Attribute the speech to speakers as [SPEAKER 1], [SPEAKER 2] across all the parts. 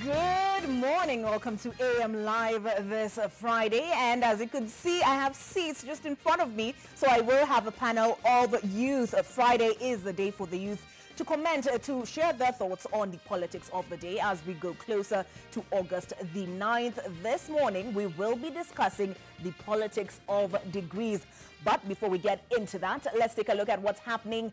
[SPEAKER 1] Good morning. Welcome to AM Live this Friday. And as you can see, I have seats just in front of me. So I will have a panel of youth. Friday is the day for the youth to comment, to share their thoughts on the politics of the day as we go closer to August the 9th. This morning, we will be discussing the politics of degrees. But before we get into that, let's take a look at what's happening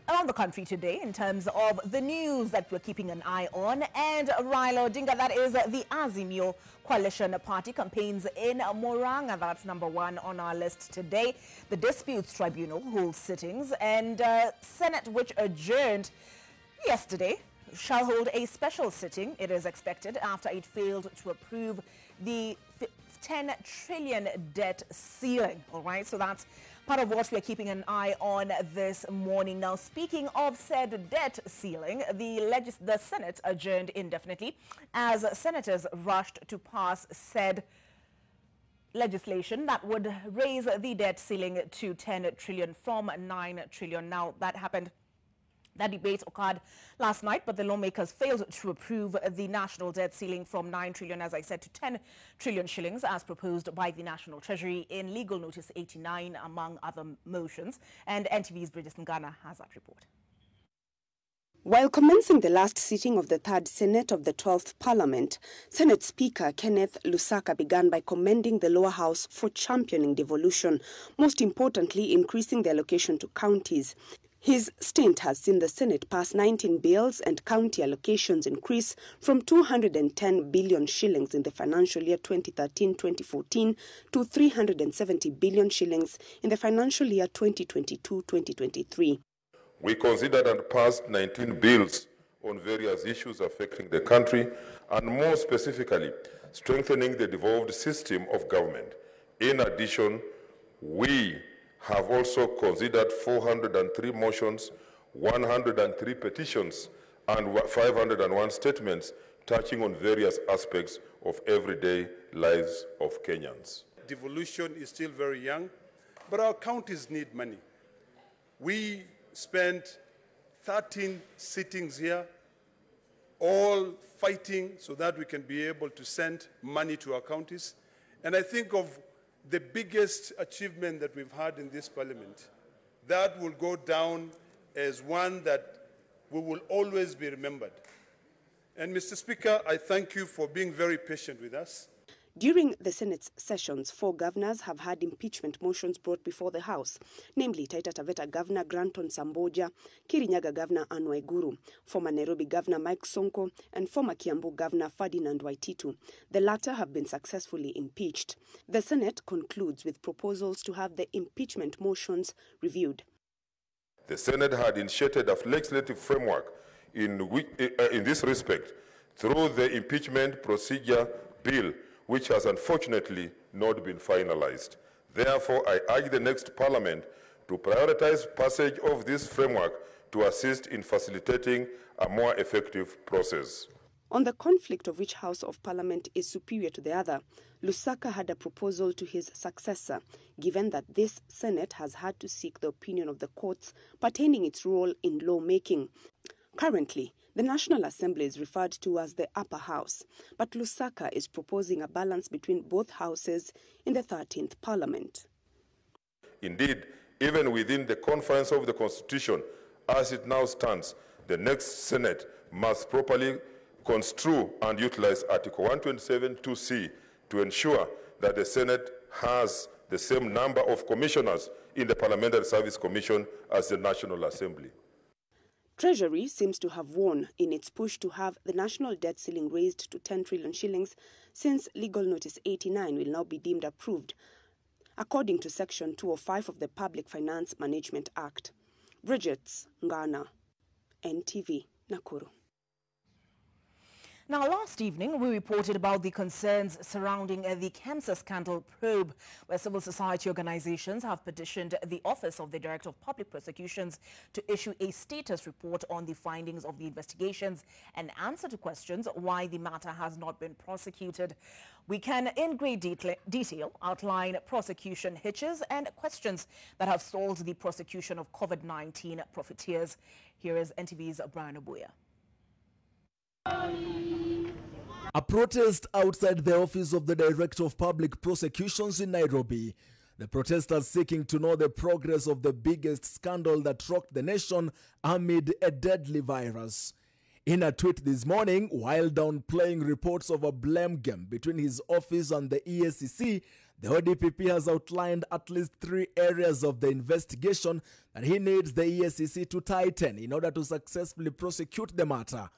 [SPEAKER 1] around the country today in terms of the news that we're keeping an eye on. And Raila Odinga, that is the Azimio Coalition Party, campaigns in Murang'a. That's number one on our list today. The Disputes Tribunal holds sittings, and Senate, which adjourned yesterday, shall hold a special sitting, it is expected, after it failed to approve the 10 trillion debt ceiling. All right, so that's part of what we are keeping an eye on this morning. Now, speaking of said debt ceiling, the Senate adjourned indefinitely as senators rushed to pass said legislation that would raise the debt ceiling to 10 trillion from 9 trillion. Now, that debate occurred last night, but the lawmakers failed to approve the national debt ceiling from 9 trillion, as I said, to 10 trillion shillings as proposed by the National Treasury in Legal Notice 89, among other motions. And NTV's Bridget Ngana has that report.
[SPEAKER 2] While commencing the last sitting of the Third Senate of the 12th Parliament, Senate Speaker Kenneth Lusaka began by commending the lower house for championing devolution, most importantly increasing the allocation to counties. His stint has seen the Senate pass 19 bills and county allocations increase from 210 billion shillings in the financial year 2013-2014 to 370 billion shillings in the financial year 2022-2023.
[SPEAKER 3] We considered and passed 19 bills on various issues affecting the country, and more specifically, strengthening the devolved system of government. In addition, we have also considered 403 motions, 103 petitions, and 501 statements touching on various aspects of everyday lives of Kenyans.
[SPEAKER 4] Devolution is still very young, but our counties need money. We spent 13 sittings here, all fighting so that we can be able to send money to our counties. And I think of the biggest achievement that we've had in this parliament, that will go down as one that we will always be remembered. And Mr. Speaker, I thank you for being very patient with us.
[SPEAKER 2] During the Senate's sessions, 4 governors have had impeachment motions brought before the House, namely Taita Taveta Governor Granton Samboja, Kirinyaga Governor Anne Waiguru, former Nairobi Governor Mike Sonko, and former Kiambu Governor Ferdinand Waititu. The latter have been successfully impeached. The Senate concludes with proposals to have the impeachment motions reviewed.
[SPEAKER 3] The Senate had initiated a legislative framework in this respect through the impeachment procedure bill, which has unfortunately not been finalized. Therefore, I urge the next Parliament to prioritize passage of this framework to assist in facilitating a more effective process.
[SPEAKER 2] On the conflict of which House of Parliament is superior to the other, Lusaka had a proposal to his successor, given that this Senate has had to seek the opinion of the courts pertaining its role in lawmaking. Currently, the National Assembly is referred to as the upper house, but Lusaka is proposing a balance between both houses in the 13th Parliament.
[SPEAKER 3] Indeed, even within the confines of the Constitution, as it now stands, the next Senate must properly construe and utilize Article 127(2)(c) to ensure that the Senate has the same number of commissioners in the Parliamentary Service Commission as the National Assembly.
[SPEAKER 2] Treasury seems to have won in its push to have the national debt ceiling raised to 10 trillion shillings, since Legal Notice 89 will now be deemed approved, according to Section 205 of the Public Finance Management Act. Bridget Ngana, NTV, Nakuru.
[SPEAKER 1] Now, last evening, we reported about the concerns surrounding the cancer scandal probe, where civil society organizations have petitioned the Office of the Director of Public Prosecutions to issue a status report on the findings of the investigations and answer to questions why the matter has not been prosecuted. We can, in great detail, outline prosecution hitches and questions that have stalled the prosecution of COVID-19 profiteers. Here is NTV's Brian Obuya.
[SPEAKER 5] A protest outside the office of the Director of Public Prosecutions in Nairobi. The protesters seeking to know the progress of the biggest scandal that rocked the nation amid a deadly virus. In a tweet this morning, while downplaying reports of a blame game between his office and the EACC, the ODPP has outlined at least 3 areas of the investigation that he needs the EACC to tighten in order to successfully prosecute the matter.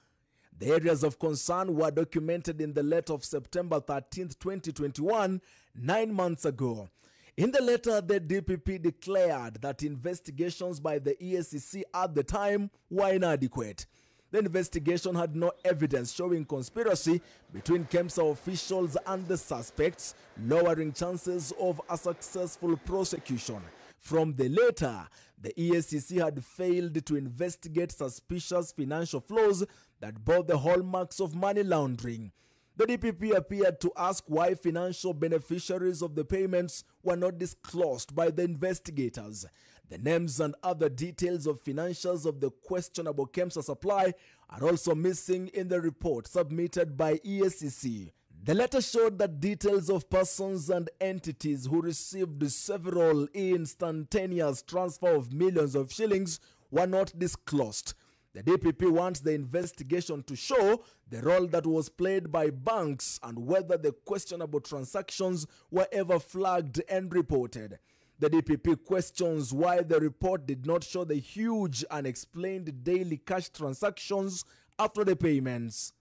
[SPEAKER 5] The areas of concern were documented in the letter of September 13, 2021, 9 months ago. In the letter, the DPP declared that investigations by the EACC at the time were inadequate. The investigation had no evidence showing conspiracy between KEMSA officials and the suspects, lowering chances of a successful prosecution. From the letter, the EACC had failed to investigate suspicious financial flows that bore the hallmarks of money laundering. The DPP appeared to ask why financial beneficiaries of the payments were not disclosed by the investigators. The names and other details of financials of the questionable KEMSA supply are also missing in the report submitted by EACC. The letter showed that details of persons and entities who received several instantaneous transfer of millions of shillings were not disclosed. The DPP wants the investigation to show the role that was played by banks and whether the questionable transactions were ever flagged and reported. The DPP questions why the report did not show the huge unexplained daily cash transactions after the payments.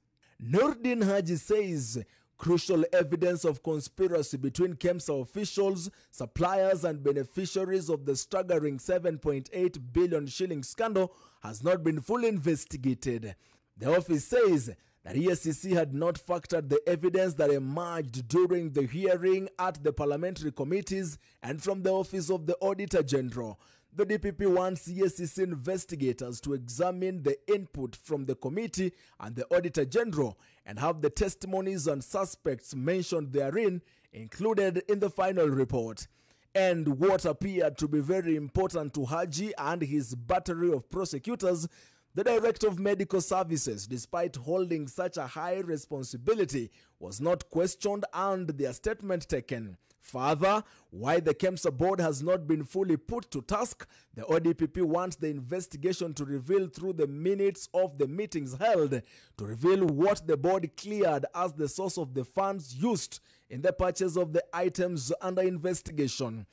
[SPEAKER 5] Nordin Haji says crucial evidence of conspiracy between KEMSA officials, suppliers and beneficiaries of the staggering 7.8 billion shilling scandal has not been fully investigated. The office says that EACC had not factored the evidence that emerged during the hearing at the parliamentary committees and from the office of the Auditor General. The DPP wants EACC investigators to examine the input from the committee and the Auditor General and have the testimonies and suspects mentioned therein included in the final report. And what appeared to be very important to Haji and his battery of prosecutors, the Director of Medical Services, despite holding such a high responsibility, was not questioned and their statement taken. Further, why the KEMSA board has not been fully put to task, the ODPP wants the investigation to reveal through the minutes of the meetings held, to reveal what the board cleared as the source of the funds used in the purchase of the items under investigation.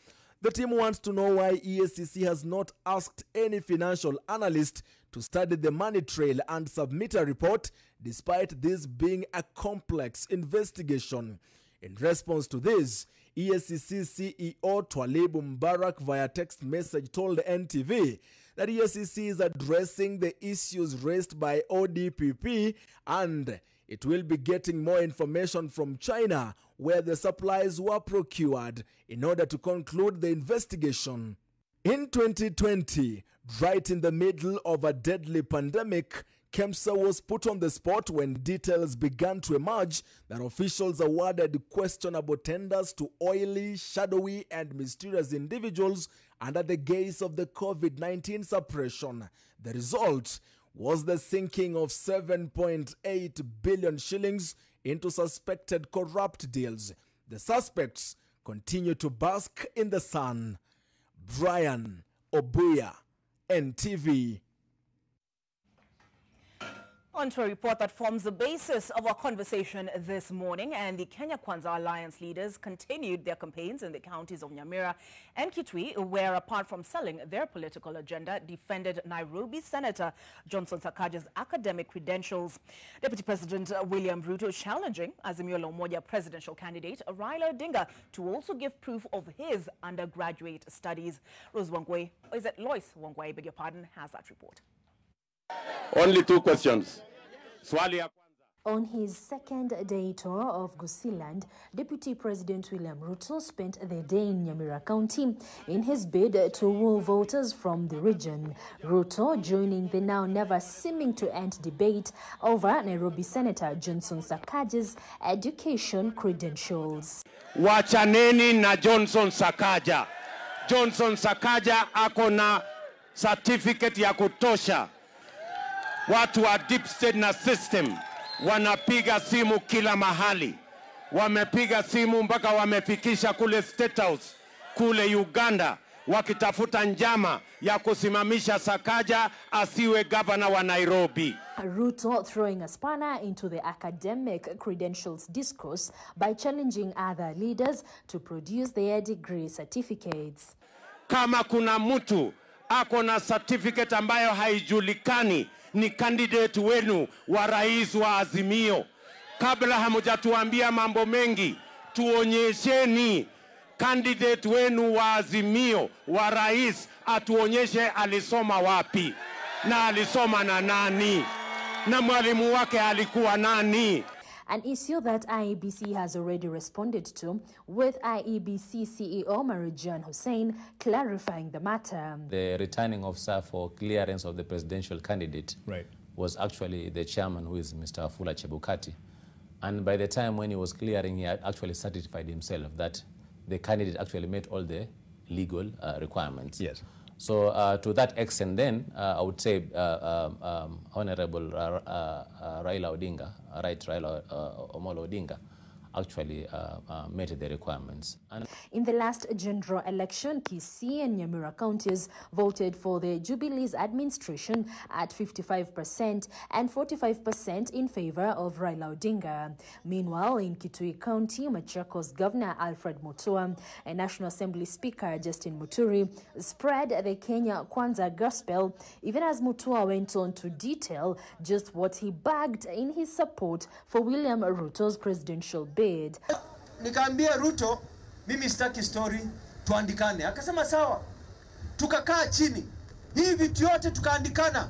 [SPEAKER 5] The team wants to know why EACC has not asked any financial analyst to study the money trail and submit a report, despite this being a complex investigation. In response to this, EACC CEO Twalib Mbarak via text message told NTV that EACC is addressing the issues raised by ODPP and it will be getting more information from China where the supplies were procured in order to conclude the investigation. In 2020, right in the middle of a deadly pandemic, KEMSA was put on the spot when details began to emerge that officials awarded questionable tenders to oily, shadowy, and mysterious individuals under the gaze of the COVID-19 suppression. The result was the sinking of 7.8 billion shillings into suspected corrupt deals. The suspects continue to bask in the sun. Brian Obuya, NTV.
[SPEAKER 1] On to a report that forms the basis of our conversation this morning, and the Kenya Kwanza Alliance leaders continued their campaigns in the counties of Nyamira and Kitui, where apart from selling their political agenda, defended Nairobi Senator Johnson Sakaja's academic credentials. Deputy President William Ruto challenging Azimio la Umoja presidential candidate Raila Odinga to also give proof of his undergraduate studies. Lois Wangwe beg your pardon, has that report.
[SPEAKER 6] Only 2 questions.
[SPEAKER 7] On his second day tour of Gusiland, Deputy President William Ruto spent the day in Nyamira County in his bid to woo voters from the region. Ruto joining the now never seeming to end debate over Nairobi Senator Johnson Sakaja's education credentials.
[SPEAKER 6] Wachaneni na Johnson Sakaja. Johnson Sakaja ako na certificate ya kutosha. Watu wa deep state na system wanapiga simu kila mahali. Wamepiga simu mpaka wamefikisha kule State House, kule Uganda, wakitafuta njama ya kusimamisha Sakaja asiwe gavana wa Nairobi.
[SPEAKER 7] Ruto throwing a spanner into the academic credentials discourse by challenging other leaders to produce their degree certificates.
[SPEAKER 6] Kama kuna mtu ako na certificate ambayo haijulikani, ni candidate wenu wa rais wa Azimio. Kabla hamujatuambia mambo mengi, tuonyesheni candidate wenu wa Azimio wa rais, atuonyeshe alisoma wapi na alisoma na nani na mwalimu wake alikuwa nani.
[SPEAKER 7] An issue that IEBC has already responded to, with IEBC CEO Marijan Hussein clarifying the matter.
[SPEAKER 8] The returning officer for clearance of the presidential candidate was actually the chairman, who is Mr. Afula Chebukati. And by the time when he was clearing, he had actually certified himself that the candidate actually met all the legal requirements.
[SPEAKER 9] Yes.
[SPEAKER 8] So to that extent then, I would say Honorable Raila Odinga, Raila Omolo Odinga, actually met the requirements. And
[SPEAKER 7] in the last general election, Kisii and Nyamira counties voted for the Jubilee's administration at 55% and 45% in favor of Raila Odinga. Meanwhile, in Kitui County, Machakos Governor Alfred Mutua and National Assembly Speaker Justin Muturi spread the Kenya Kwanza gospel, even as Mutua went on to detail just what he bagged in his support for William Ruto's presidential bid.
[SPEAKER 10] Nikaambia Ruto, mimi sitaki story, tuandikane. Akasema sawa. Tukakaa chini. Hii vitu yote tukaandikana.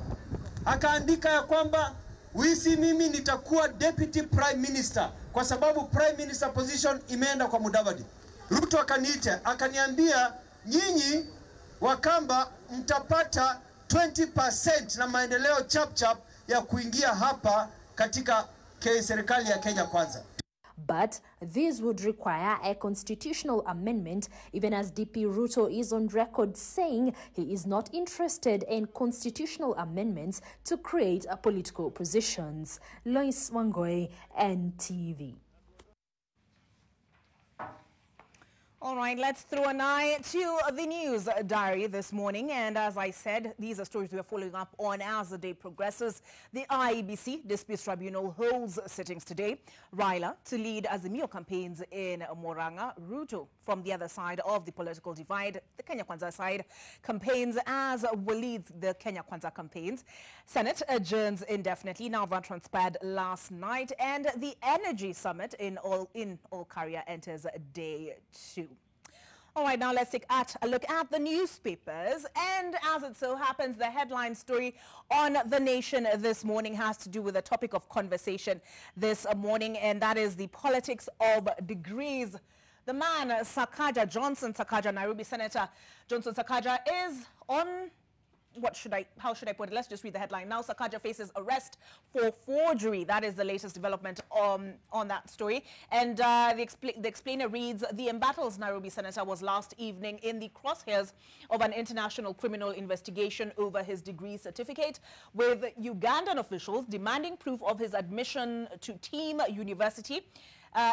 [SPEAKER 10] Akaandika ya kwamba wisi mimi nitakuwa deputy prime minister kwa sababu prime minister position imeenda kwa Mudavadi. Ruto akaniita, akaniambia nyinyi Wakamba mtapata 20% na maendeleo chap ya kuingia hapa katika serikali ya Kenya Kwanza.
[SPEAKER 7] But this would require a constitutional amendment, even as DP Ruto is on record saying he is not interested in constitutional amendments to create political positions. Lois Wangoi, NTV.
[SPEAKER 1] All right, let's throw an eye to the news diary this morning. And as I said, these are stories we are following up on as the day progresses. The IEBC Disputes Tribunal holds sittings today. Raila to lead Azimio campaigns in Murang'a. Ruto from the other side of the political divide, the Kenya Kwanza side, campaigns as will lead the Kenya Kwanza campaigns. Senate adjourns indefinitely. Now that transpired last night. And the Energy Summit in Olkaria enters day 2. All right, now let's take a look at the newspapers. And as it so happens, the headline story on The Nation this morning has to do with a topic of conversation this morning, and that is the politics of degrees. The man, Sakaja, Johnson Sakaja, Nairobi Senator Johnson Sakaja, is on... how should I put it? Let's just read the headline. Now Sakaja faces arrest for forgery. That is the latest development on that story. And the explainer reads, the embattled Nairobi senator was last evening in the crosshairs of an international criminal investigation over his degree certificate, with Ugandan officials demanding proof of his admission to Team University.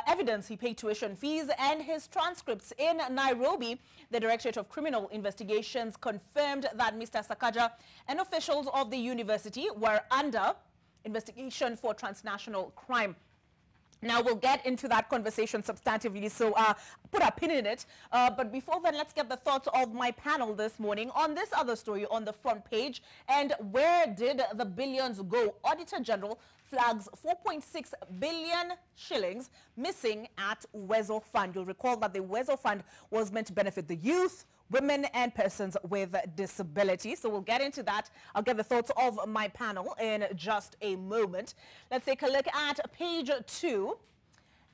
[SPEAKER 1] Evidence he paid tuition fees, and his transcripts. In Nairobi, the Directorate of Criminal Investigations confirmed that Mr. Sakaja and officials of the university were under investigation for transnational crime. Now, we'll get into that conversation substantively, so put a pin in it. But before then, let's get the thoughts of my panel this morning on this other story on the front page. And where did the billions go? Auditor General flags 4.6 billion shillings missing at Uwezo Fund. You'll recall that the Uwezo Fund was meant to benefit the youth, women and persons with disabilities. So we'll get into that. I'll get the thoughts of my panel in just a moment. Let's take a look at page 2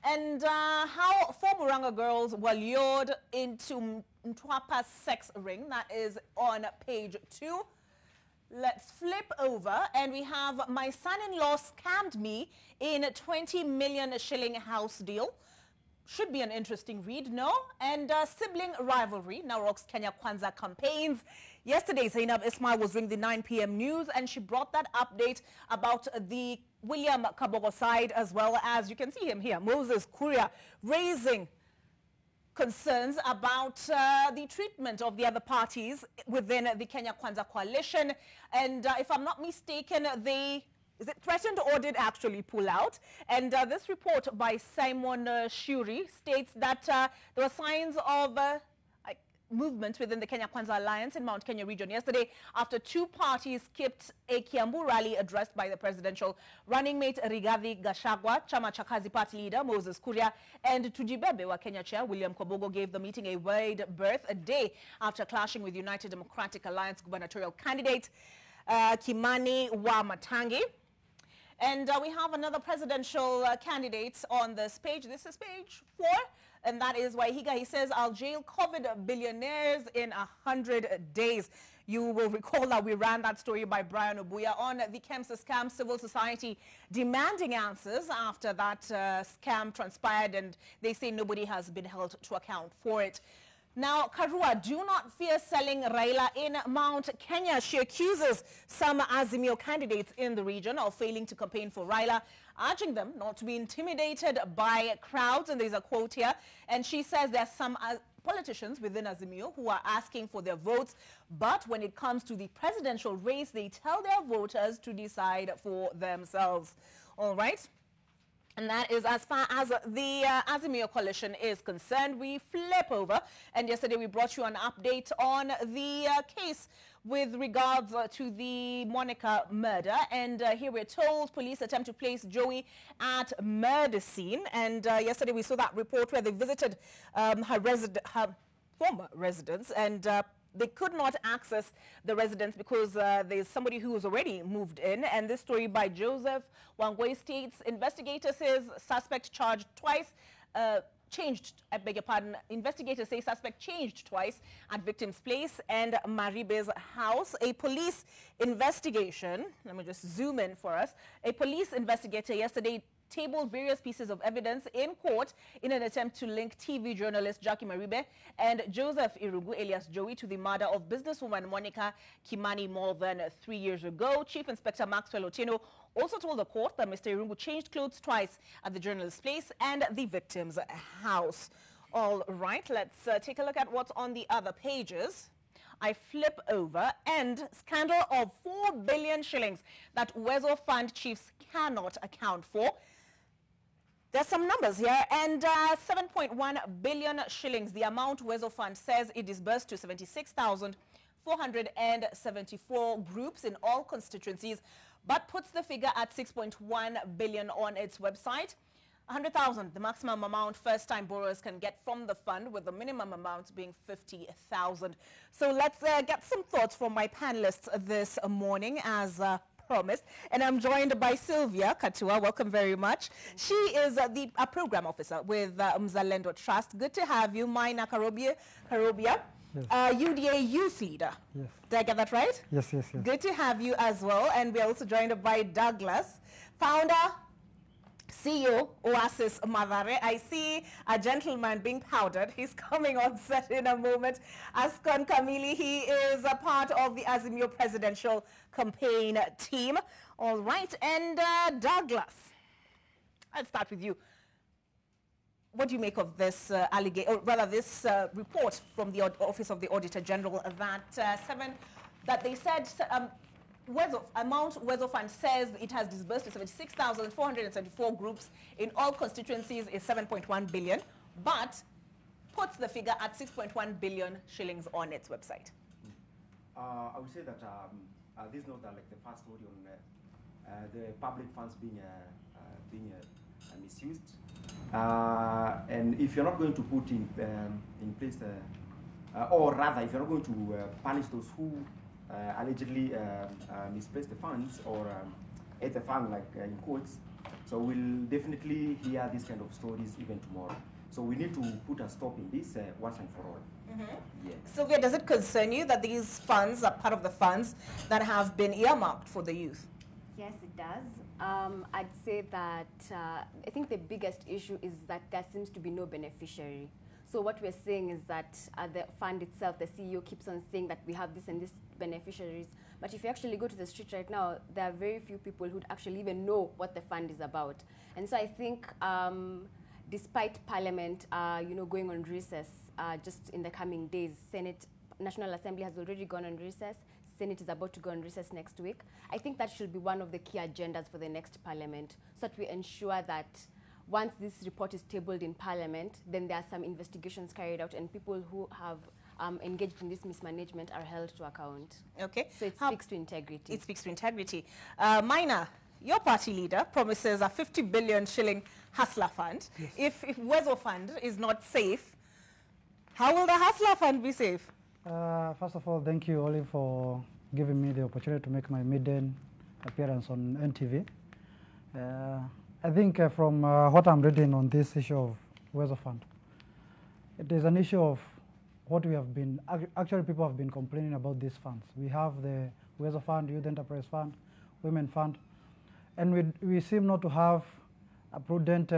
[SPEAKER 1] and how 4 Murang'a girls were lured into Mtwapa's sex ring. That is on page 2. Let's flip over and we have my son-in-law scammed me in a 20 million shilling house deal. Should be an interesting read, no? And sibling rivalry now rocks Kenya Kwanza campaigns. Yesterday, Zainab Ismail was doing the 9 p.m. news, and she brought that update about the William Kabogo side, as well as, you can see him here, Moses Kuria, raising concerns about the treatment of the other parties within the Kenya Kwanza coalition. And if I'm not mistaken, is it threatened or did actually pull out? And this report by Simon Shuri states that there were signs of movement within the Kenya Kwanza Alliance in Mount Kenya region yesterday after two parties skipped a Kiambu rally addressed by the presidential running mate Rigathi Gachagua. Chama cha Kazi party leader Moses Kuria and Tujibebe wa Kenya chair William Kabogo gave the meeting a wide berth a day after clashing with United Democratic Alliance gubernatorial candidate Kimani Wamatangi. And we have another presidential candidate on this page. This is page 4. And that is Waihiga. He says, I'll jail COVID billionaires in 100 days. You will recall that we ran that story by Brian Obuya on the KEMSA scam. Civil society demanding answers after that scam transpired, and they say nobody has been held to account for it. Now, Karua, do not fear selling Raila in Mount Kenya. She accuses some Azimio candidates in the region of failing to campaign for Raila, urging them not to be intimidated by crowds. And there's a quote here. And she says there are some politicians within Azimio who are asking for their votes. But when it comes to the presidential race, they tell their voters to decide for themselves. All right. And that is as far as the Azimio coalition is concerned. We flip over, and yesterday we brought you an update on the case with regards to the Monica murder. And here we're told police attempt to place Joey at murder scene. And yesterday we saw that report where they visited her former residence, and they could not access the residence because there's somebody who was already moved in. And this story by Joseph Wangwe states, investigator says suspect charged twice, I beg your pardon, investigators say suspect changed twice at victim's place and Maribe's house. A police investigation, let me just zoom in for us. A police investigator yesterday tabled various pieces of evidence in court in an attempt to link TV journalist Jackie Maribe and Joseph Irungu, alias Joey, to the murder of businesswoman Monica Kimani more than 3 years ago. Chief Inspector Maxwell Otieno also told the court that Mr. Irungu changed clothes twice at the journalist's place and the victim's house. All right, let's take a look at what's on the other pages. I flip over, and scandal of 4 billion shillings that Uwezo Fund chiefs cannot account for. There's some numbers here, and 7.1 billion shillings, the amount Uwezo Fund says it disbursed to 76,474 groups in all constituencies, but puts the figure at 6.1 billion on its website. 100,000, the maximum amount first-time borrowers can get from the fund, with the minimum amount being 50,000. So let's get some thoughts from my panelists this morning as promised. And I'm joined by Sylvia Katua. Welcome very much. She is the program officer with Mzalendo Trust. Good to have you. Maina Karobia, yes. UDA youth leader.
[SPEAKER 9] Yes.
[SPEAKER 1] Did I get that right?
[SPEAKER 9] Yes, yes, yes.
[SPEAKER 1] Good to have you as well. And we're also joined by Douglas, founder, CEO, Oasis Mathare. I see a gentleman being powdered. He's coming on set in a moment. Ascon Kamili, he is a part of the Azimio presidential campaign team. All right, and Douglas, I'll start with you. What do you make of this allegation, or rather this report from the Office of the Auditor General that they said Uwezo Fund says it has disbursed to 76,474 groups in all constituencies is 7.1 billion, but puts the figure at 6.1 billion shillings on its website?
[SPEAKER 11] I would say that this is not like the first story on the public funds being misused. And if you're not going to put in place, or rather, if you're not going to punish those who allegedly misplace the funds or ate the fund, like in quotes, so we'll definitely hear these kind of stories even tomorrow. So we need to put a stop in this once and for all. Yeah. Sylvia,
[SPEAKER 1] does it concern you that these funds are part of the funds that have been earmarked for the youth?
[SPEAKER 12] Yes, it does. I'd say that I think the biggest issue is that there seems to be no beneficiary. So what we're saying is that the fund itself, the CEO keeps on saying that we have this and this beneficiaries. But if you actually go to the street right now, there are very few people who'd actually even know what the fund is about. And so I think despite Parliament, going on recess just in the coming days, National Assembly has already gone on recess. Senate is about to go on recess next week. I think that should be one of the key agendas for the next Parliament, so that we ensure that once this report is tabled in Parliament, then there are some investigations carried out and people who have engaged in this mismanagement are held to account.
[SPEAKER 1] Okay.
[SPEAKER 12] So it speaks to integrity.
[SPEAKER 1] It speaks to integrity. Maina, your party leader promises a 50 billion shilling Hustler Fund. Yes. If Wezo Fund is not safe, how will the Hustler Fund be safe?
[SPEAKER 9] First of all, thank you, Olive, for giving me the opportunity to make my maiden appearance on NTV. I think from what I'm reading on this issue of Wezo Fund, it is an issue of what we have been, actually people have been complaining about these funds. We have the Wezo Fund, Youth Enterprise Fund, Women Fund, and we seem not to have a prudent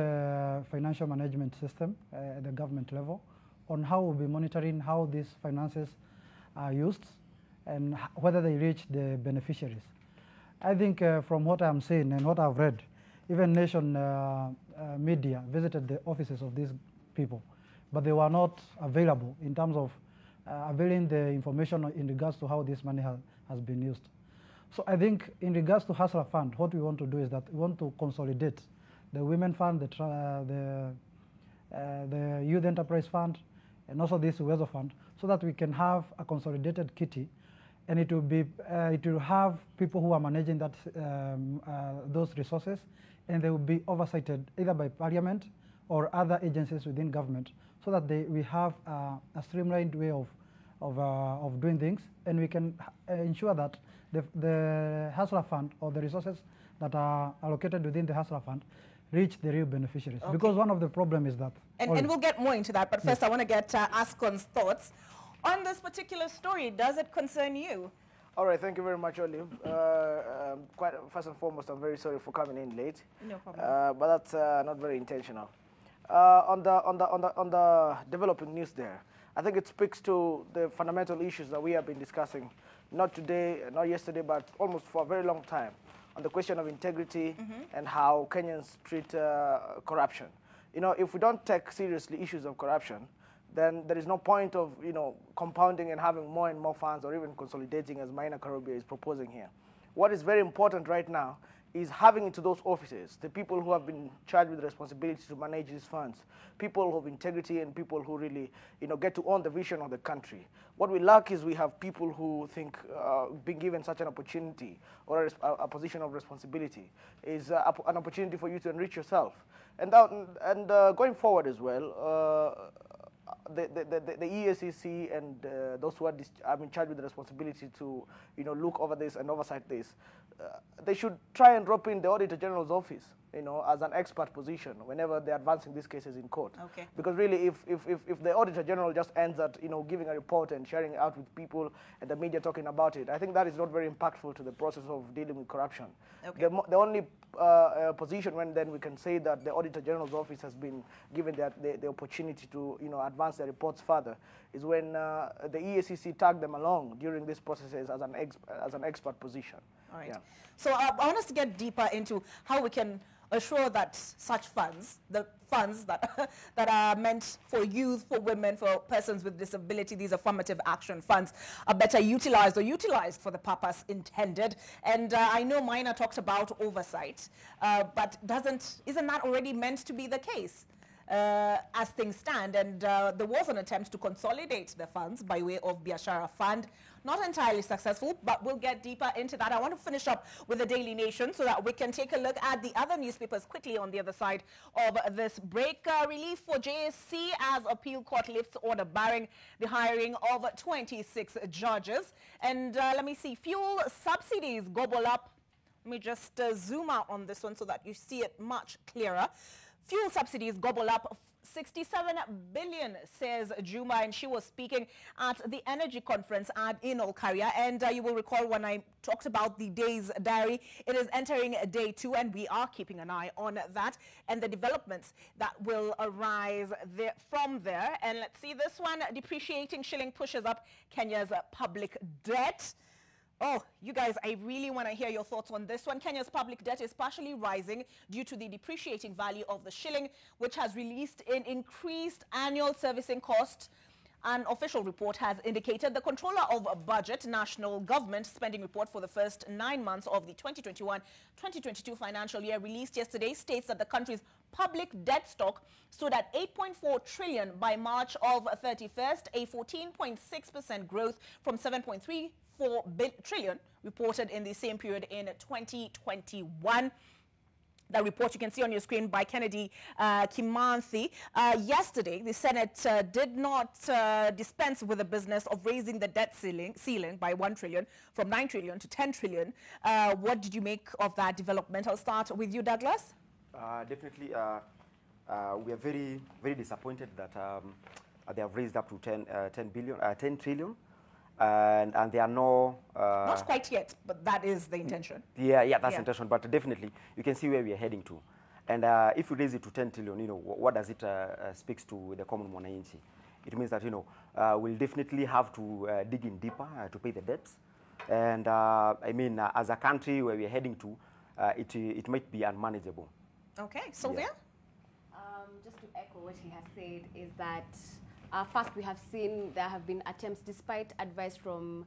[SPEAKER 9] financial management system at the government level on how we'll be monitoring how these finances are used and whether they reach the beneficiaries. I think from what I'm seeing and what I've read, even nation media visited the offices of these people, but they were not available in terms of availing the information in regards to how this money has been used. So I think in regards to Hustler Fund, what we want to do is that we want to consolidate the Women Fund, the Youth Enterprise Fund, and also this Wezo Fund, so that we can have a consolidated kitty, and it will have people who are managing that those resources, and they will be oversighted either by Parliament or other agencies within government, so that we have a streamlined way of doing things, and we can ensure that the Hustler Fund or the resources that are allocated within the Hustler Fund reach the real beneficiaries. Okay. Because one of the problems is that...
[SPEAKER 1] And we'll get more into that, but first I want to get Ascon's thoughts on this particular story. Does it concern you?
[SPEAKER 13] All right, thank you very much, Olive. First and foremost, I'm very sorry for coming in late.
[SPEAKER 1] No problem.
[SPEAKER 13] But that's not very intentional. On the developing news there, I think it speaks to the fundamental issues that we have been discussing, not today, not yesterday, but almost for a very long time, on the question of integrity and how Kenyans treat corruption. You know, if we don't take seriously issues of corruption, then there is no point of, compounding and having more and more funds or even consolidating as Maina Karobia is proposing here. What is very important right now is having into those offices the people who have been charged with the responsibility to manage these funds, people of integrity and people who really, get to own the vision of the country. What we lack is we have people who think being given such an opportunity or a position of responsibility is an opportunity for you to enrich yourself. And going forward as well, the EACC and those who are in charge with the responsibility to look over this and oversight this, they should try and drop in the Auditor General's office as an expert position whenever they're advancing these cases in court.
[SPEAKER 1] Okay.
[SPEAKER 13] Because really if the Auditor General just ends at giving a report and sharing it out with people and the media talking about it, I think that is not very impactful to the process of dealing with corruption. Okay. The only position when then we can say that the Auditor General's office has been given the opportunity to advance their reports further is when the EACC tagged them along during these processes as an expert position.
[SPEAKER 1] All right.
[SPEAKER 13] Yeah.
[SPEAKER 1] So I want us to get deeper into how we can assure that such funds, the funds that are meant for youth, for women, for persons with disability, these affirmative action funds, are better utilized for the purpose intended. And I know Maina talked about oversight, but isn't that already meant to be the case? As things stand, and there was an attempt to consolidate the funds by way of Biashara Fund. Not entirely successful, but we'll get deeper into that. I want to finish up with the Daily Nation so that we can take a look at the other newspapers quickly on the other side of this break. Relief for JSC as appeal court lifts order barring the hiring of 26 judges. And let me see, fuel subsidies gobble up. Let me just zoom out on this one so that you see it much clearer. Fuel subsidies gobble up 67 billion, says Juma, and she was speaking at the energy conference in Olkaria. And you will recall when I talked about the day's diary, it is entering day 2, and we are keeping an eye on that and the developments that will arise from there. And let's see this one. Depreciating shilling pushes up Kenya's public debt. Oh, you guys, I really want to hear your thoughts on this one. Kenya's public debt is partially rising due to the depreciating value of the shilling, which has released an increased annual servicing cost. An official report has indicated. The Controller of Budget, National Government Spending Report for the first 9 months of the 2021-2022 financial year released yesterday states that the country's public debt stock stood at 8.4 trillion by March of 31st, a 14.6% growth from 7.34 trillion reported in the same period in 2021. The report you can see on your screen by Kennedy Kimanthi. Yesterday, the Senate did not dispense with the business of raising the debt ceiling by 1 trillion from 9 trillion to 10 trillion. What did you make of that development? I'll start with you, Douglas.
[SPEAKER 11] Definitely, we are very, very disappointed that they have raised up to 10 trillion. And there are no...
[SPEAKER 1] not quite yet, but that is the intention.
[SPEAKER 11] Yeah, that's the intention. But definitely, you can see where we are heading to. And if you raise it to 10 trillion, you know, what does it speaks to the common mwananchi? It means that, you know, we'll definitely have to dig in deeper to pay the debts. And I mean, as a country where we are heading to, it might be unmanageable.
[SPEAKER 1] Okay, Sylvia?
[SPEAKER 12] Just to echo what he has said is that first, we have seen there have been attempts, despite advice from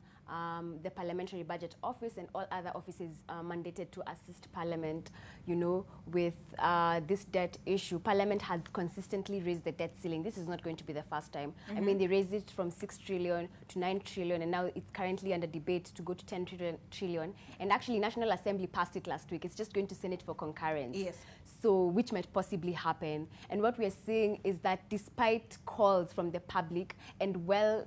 [SPEAKER 12] the Parliamentary Budget Office and all other offices mandated to assist Parliament, you know, with this debt issue. Parliament has consistently raised the debt ceiling. This is not going to be the first time. I mean, they raised it from 6 trillion to 9 trillion, and now it's currently under debate to go to 10 trillion. And actually, National Assembly passed it last week. It's just going to Senate for concurrence. Yes. So, which might possibly happen. And what we are seeing is that despite calls from the public and well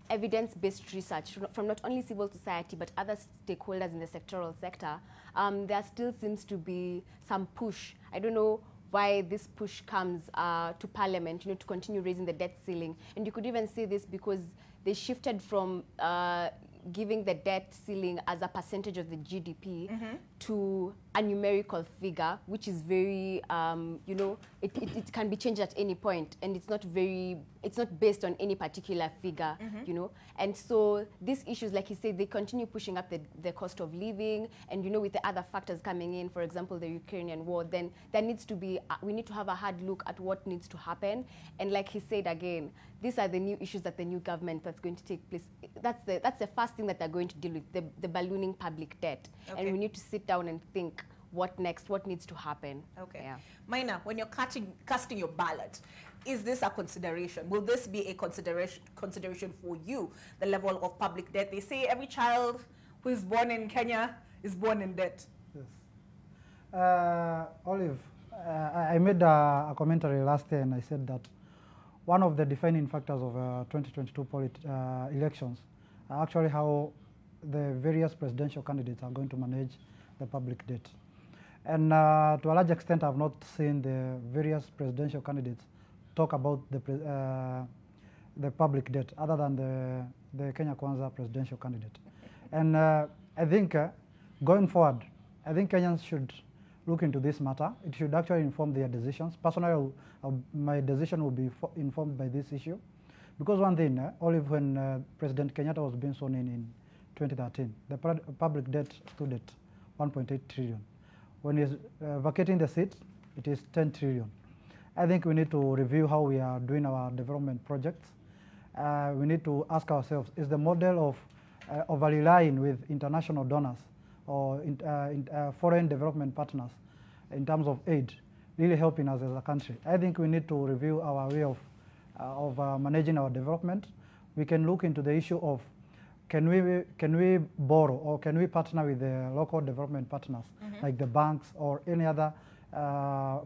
[SPEAKER 12] evidence-based research from not only civil society but other stakeholders in the sectoral sector, there still seems to be some push. I don't know why this push comes to Parliament, you know, to continue raising the debt ceiling. And you could even see this because they shifted from giving the debt ceiling as a percentage of the GDP to a numerical figure, which is very, you know, it can be changed at any point, and it's not based on any particular figure, you know. And so these issues, like he said, they continue pushing up the cost of living, and, you know, with the other factors coming in, for example, the Ukrainian war, then there needs to be, we need to have a hard look at what needs to happen. And like he said again, these are the new issues that the new government that's going to take place. That's the first thing that they're going to deal with, the ballooning public debt. Okay. And we need to sit down and think, what next? What needs to happen?
[SPEAKER 1] Okay. Yeah. Maina, when you're casting your ballot, is this a consideration? Will this be a consideration for you, the level of public debt? They say every child who is born in Kenya is born in debt.
[SPEAKER 9] Yes. Olive, I made a commentary last year, and I said that one of the defining factors of 2022 elections are actually how the various presidential candidates are going to manage the public debt. And to a large extent, I've not seen the various presidential candidates talk about the public debt other than the Kenya Kwanza presidential candidate. And I think going forward, I think Kenyans should look into this matter. It should actually inform their decisions. Personally, my decision will be informed by this issue. Because one thing, only when President Kenyatta was being sworn in 2013, the public debt stood at 1.8 trillion. When he's vacating the seat, it is 10 trillion. I think we need to review how we are doing our development projects. We need to ask ourselves, is the model of over-relying with international donors or foreign development partners in terms of aid really helping us as a country? I think we need to review our way of managing our development. We can look into the issue of can we borrow or can we partner with the local development partners like the banks or any other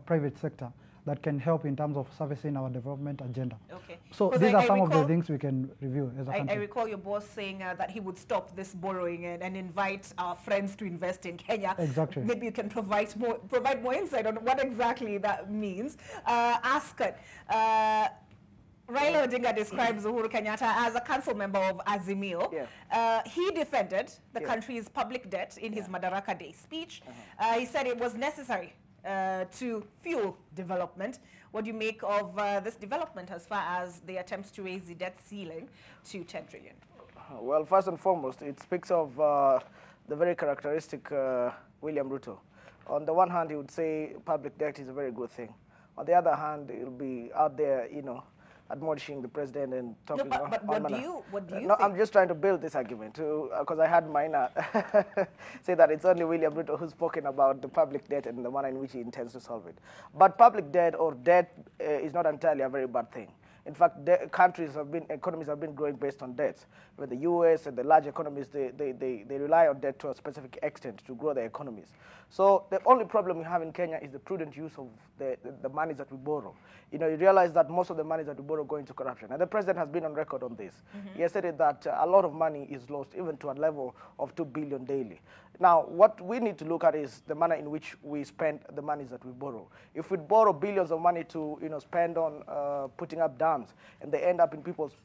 [SPEAKER 9] private sector that can help in terms of servicing our development agenda.
[SPEAKER 1] Okay.
[SPEAKER 9] So these are some of the things we can review as a country.
[SPEAKER 1] I recall your boss saying that he would stop this borrowing and invite our friends to invest in Kenya.
[SPEAKER 9] Exactly.
[SPEAKER 1] Maybe you can provide more insight on what exactly that means. Askat, Raila Odinga describes Uhuru Kenyatta as a council member of Azimio. Yeah. He defended the country's public debt in his Madaraka Day speech. He said it was necessary to fuel development. What do you make of this development as far as the attempts to raise the debt ceiling to 10 trillion?
[SPEAKER 13] Well, first and foremost, it speaks of the very characteristic William Ruto. On the one hand, he would say public debt is a very good thing. On the other hand, he'll be out there, you know, admonishing the president and talking.
[SPEAKER 1] No, but what do you
[SPEAKER 13] No,
[SPEAKER 1] think?
[SPEAKER 13] I'm just trying to build this argument because I had Maina say that it's only William Ruto who's spoken about the public debt and the manner in which he intends to solve it. But public debt or debt is not entirely a very bad thing. In fact, economies have been growing based on debts. With the US and the large economies, they rely on debt to a specific extent to grow their economies. So the only problem we have in Kenya is the prudent use of the monies that we borrow. You know, you realize that most of the monies that we borrow go into corruption. And the president has been on record on this. He has said that a lot of money is lost, even to a level of 2 billion daily. Now, what we need to look at is the manner in which we spend the monies that we borrow. If we borrow billions of money to, you know, spend on putting up dams, and they end up in people's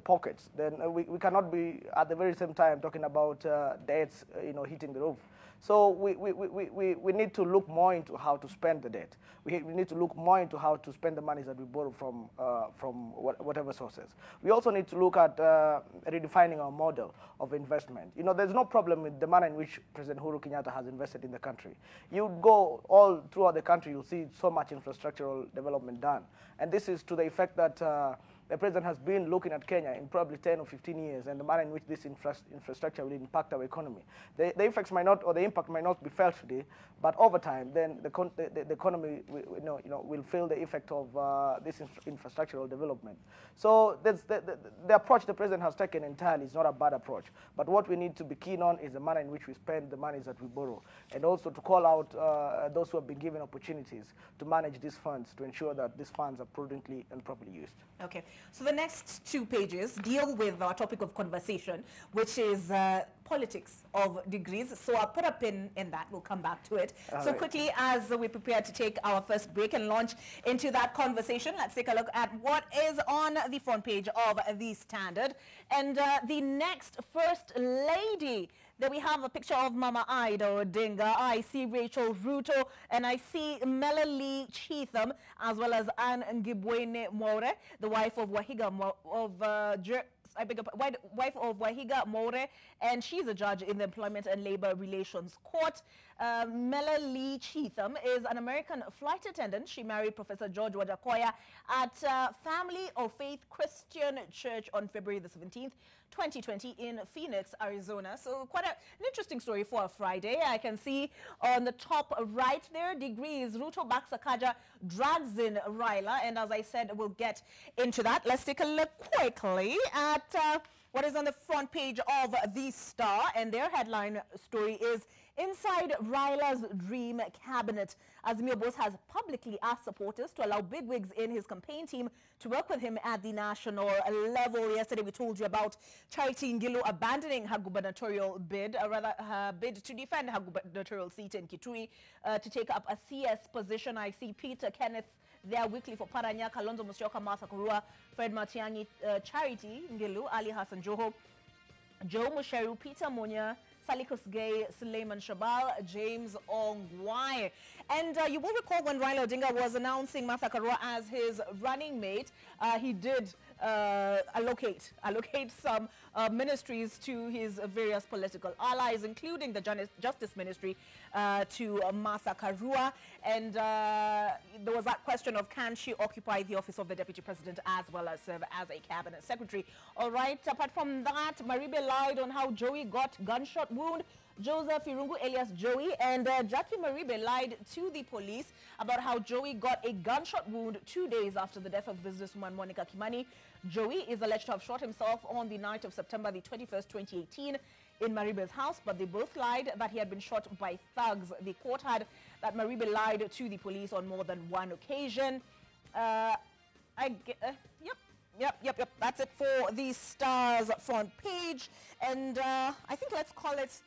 [SPEAKER 13] pockets, then we cannot be at the very same time talking about debts, you know, hitting the roof. So we need to look more into how to spend the debt. We need to look more into how to spend the monies that we borrow from whatever sources. We also need to look at redefining our model of investment. You know, there's no problem with the manner in which President Uhuru Kenyatta has invested in the country. You go all throughout the country, you'll see so much infrastructural development done. And this is to the effect that the president has been looking at Kenya in probably 10 or 15 years and the manner in which this infrastructure will impact our economy. The effects might not, or the impact might not be felt today, but over time, then the economy will feel the effect of this infrastructural development. So the approach the president has taken entirely is not a bad approach. But what we need to be keen on is the manner in which we spend the monies that we borrow, and also to call out those who have been given opportunities to manage these funds to ensure that these funds are prudently and properly used.
[SPEAKER 1] Okay, so the next 2 pages deal with our topic of conversation, which is politics of degrees. So I'll put a pin in that. We'll come back to it. So quickly, as we prepare to take our first break and launch into that conversation, let's take a look at what is on the front page of The Standard. And the next First Lady, there we have a picture of Mama Ida Odinga. I see Rachel Ruto, and I see Melanie Cheatham, as well as Anne Ngibwene More, the wife of Wahiga wife of Wahiga More, and she's a judge in the Employment and Labor Relations Court. Melanie Cheatham is an American flight attendant. She married Professor George Wajakoya at Family of Faith Christian Church on February the 17th, 2020 in Phoenix, Arizona. So quite an interesting story for a Friday. I can see on the top right there, degrees. Ruto Baksakaja drags in Raila, and as I said, we'll get into that. Let's take a look quickly at what is on the front page of The Star, and their headline story is Inside Raila's Dream Cabinet. Azimio Bose has publicly asked supporters to allow bigwigs in his campaign team to work with him at the national level. Yesterday, we told you about Charity Ngilu abandoning her gubernatorial bid, or rather her bid to defend her gubernatorial seat in Kitui to take up a CS position. I see Peter Kenneth there weekly for Paranya, Kalonzo Musyoka, Martha Karua, Fred Matiang'i, Charity Ngilu, Ali Hassan Joho, Joe Musheru, Peter Munya, Salikus Gay, Suleiman Shabal, James Ongwae. And you will recall when Raila Odinga was announcing Martha Karua as his running mate, he did allocate some ministries to his various political allies, including the Justice Ministry to Martha Karua. And there was that question of can she occupy the office of the Deputy President as well as serve as a Cabinet Secretary. All right, apart from that, Maribe lied on how Joey got gunshot wound. Joseph Irungu alias Joey and Jackie Maribe lied to the police about how Joey got a gunshot wound 2 days after the death of businesswoman Monica Kimani. Joey is alleged to have shot himself on the night of September the 21st, 2018 in Maribe's house, but they both lied that he had been shot by thugs. The court had that Maribe lied to the police on more than one occasion. Yep. That's it for the Star's front page. And I think let's call it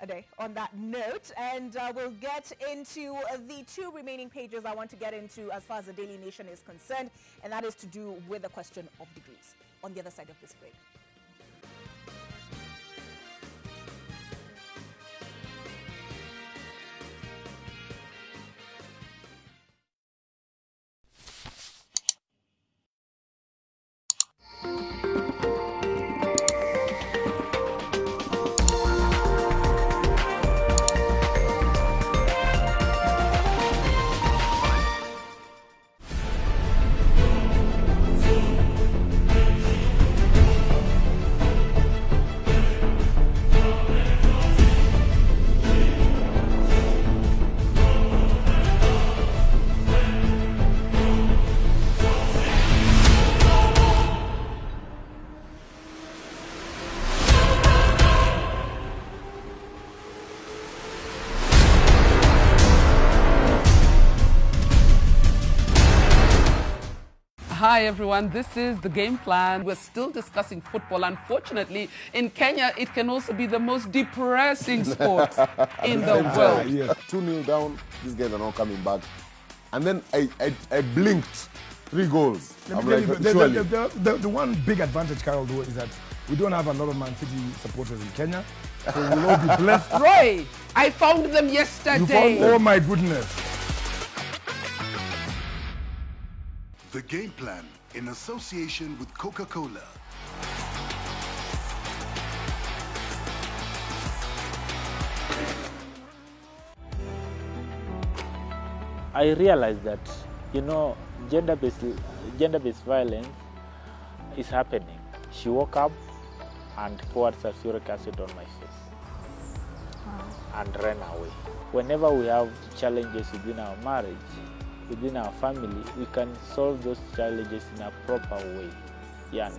[SPEAKER 1] a day on that note. And we'll get into the two remaining pages I want to get into as far as the Daily Nation is concerned. And that is to do with the question of degrees on the other side of this break.
[SPEAKER 14] Hi everyone, this is The Game Plan. We're still discussing football. Unfortunately, in Kenya, it can also be the most depressing sport in the world.
[SPEAKER 15] Yes. 2-0 down, these guys are not coming back. And then I blinked, 3 goals. I'm like,
[SPEAKER 16] the one big advantage, Carol, though, is that we don't have a lot of Man City supporters in Kenya. So we'll all be blessed.
[SPEAKER 14] Roy, I found them yesterday.
[SPEAKER 16] You found them? Oh my goodness.
[SPEAKER 17] The Game Plan in association with Coca-Cola.
[SPEAKER 18] I realized that, you know, gender-based violence is happening. She woke up and poured sulfuric acid on my face and ran away. Whenever we have challenges within our marriage, within our family, we can solve those challenges in a proper way. Yeah,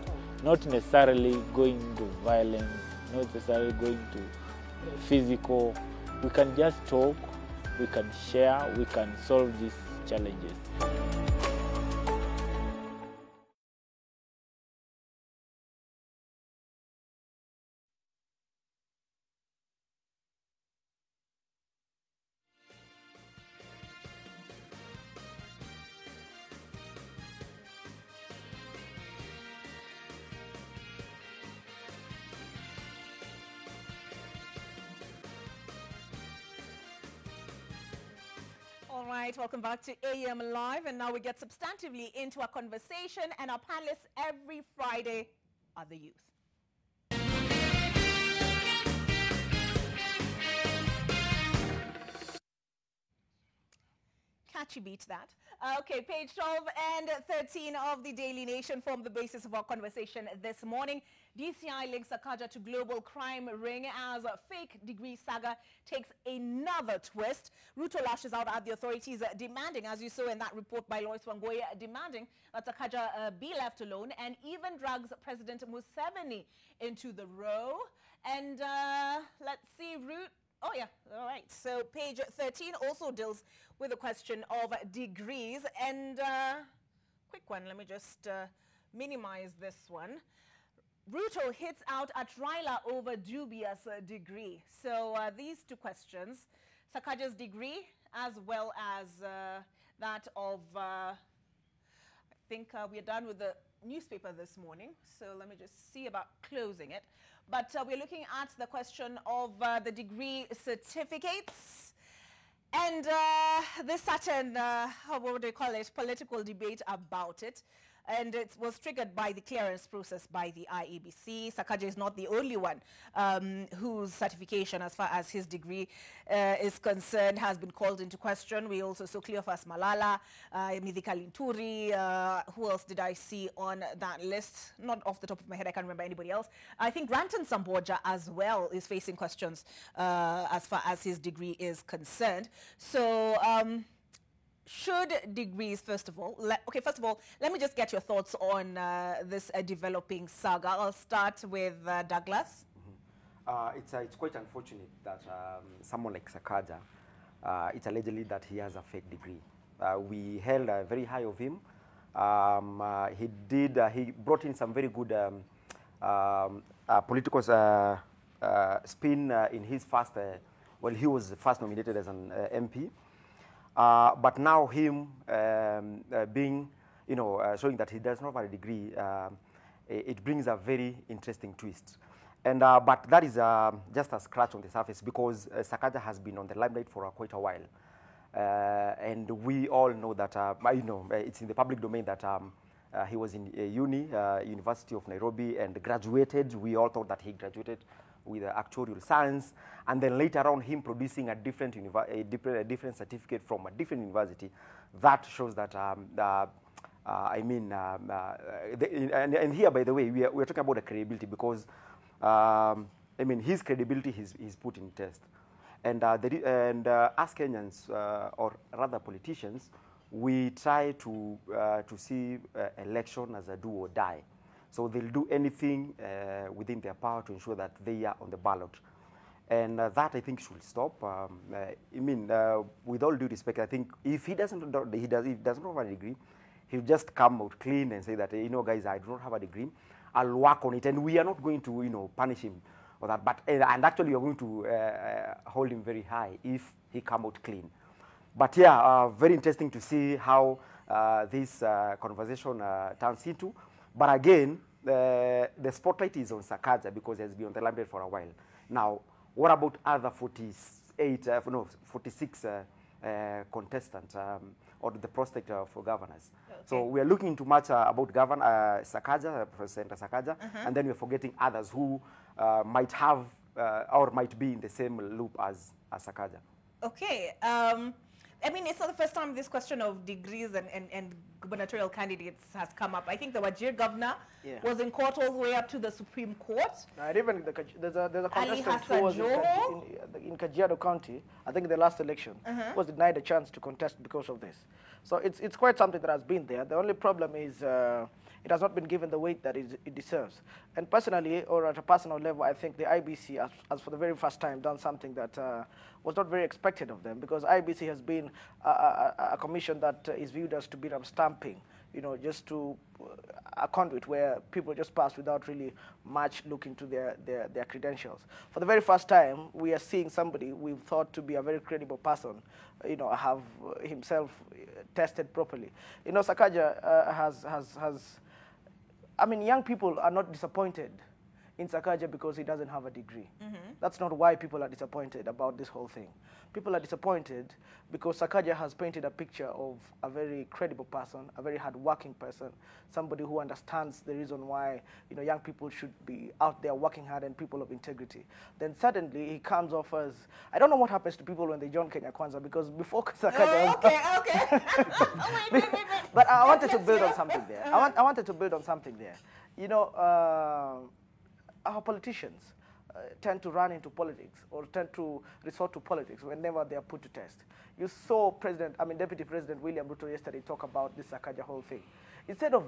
[SPEAKER 18] not necessarily going to violence, not necessarily going to physical. We can just talk, we can share, we can solve these challenges.
[SPEAKER 1] All right, welcome back to AM Live, and now we get substantively into our conversation, and our panelists every Friday are the youth. Catchy beat that. Okay, page 12 and 13 of the Daily Nation form the basis of our conversation this morning. DCI links Sakaja to global crime ring as fake degree saga takes another twist. Ruto lashes out at the authorities demanding, as you saw in that report by Lois Wangoya, demanding that Sakaja be left alone, and even drags President Museveni into the row. And let's see, oh yeah, all right. So page 13 also deals with the question of degrees. And quick one, let me just minimize this one. Ruto hits out at Raila over dubious degree. So these two questions, Sakaja's degree as well as that of, I think we're done with the newspaper this morning. So let me just see about closing it. But we're looking at the question of the degree certificates. And this certain, what do you call it, political debate about it. And it was triggered by the clearance process by the IEBC. Sakaja is not the only one whose certification, as far as his degree is concerned, has been called into question. We also saw Cleophas Malala, Mithika Linturi. Who else did I see on that list? Not off the top of my head, I can't remember anybody else. I think Granton Samboja as well is facing questions as far as his degree is concerned. So, should degrees, first of all, first of all, let me just get your thoughts on this developing saga. I'll start with Douglas.
[SPEAKER 11] It's quite unfortunate that someone like Sakaja, it's allegedly that he has a fake degree. We held very high of him. He brought in some very good political spin in his first, well, he was first nominated as an MP. But now him being, showing that he does not have a degree, it brings a very interesting twist. And but that is just a scratch on the surface, because Sakaja has been on the limelight for quite a while, and we all know that it's in the public domain that he was in University of Nairobi and graduated. We all thought that he graduated with actuarial science, and then later on him producing a different certificate from a different university. That shows that and here, by the way, we're talking about the credibility, because his credibility is put in test. And as Kenyans, or rather politicians, we try to see election as a do or die. So they'll do anything within their power to ensure that they are on the ballot. And that, I think, should stop. With all due respect, I think if he doesn't have a degree, he'll just come out clean and say that, guys, I do not have a degree. I'll work on it, and we are not going to, punish him for that. But and actually, we are going to hold him very high if he come out clean. But yeah, very interesting to see how this conversation turns into. But again, the spotlight is on Sakaja because he has been on the limelight for a while. Now, what about other 46 contestants or the prospect for governors? Okay. So we are looking into much about Sakaja, President Sakaja, and then we're forgetting others who might have or might be in the same loop as Sakaja. Okay.
[SPEAKER 1] It's not the first time this question of degrees and gubernatorial candidates has come up. I think the Wajir governor was in court all the way up to the Supreme Court.
[SPEAKER 13] And even there's a contestant who was in Kajiado County, I think in the last election, was denied a chance to contest because of this. So it's quite something that has been there. The only problem is it has not been given the weight that it deserves. And personally, or at a personal level, I think the IBC has for the very first time done something that was not very expected of them, because IBC has been a commission that is viewed as to be stamping, just to a conduit where people just pass without really much looking to their credentials. For the very first time, we are seeing somebody we thought to be a very credible person, have himself tested properly. Sakaja has young people are not disappointed in Sakaja because he doesn't have a degree. That's not why people are disappointed about this whole thing. People are disappointed because Sakaja has painted a picture of a very credible person, a very hard-working person, somebody who understands the reason why young people should be out there working hard and people of integrity. Then suddenly he comes off as, I don't know what happens to people when they join Kenya Kwanza, because before Sakaja... wait. But I wanted to build on something there. I wanted to build on something there. Our politicians tend to run into politics or tend to resort to politics whenever they are put to test. You saw Deputy President William Ruto yesterday talk about this Sakaja whole thing. Instead of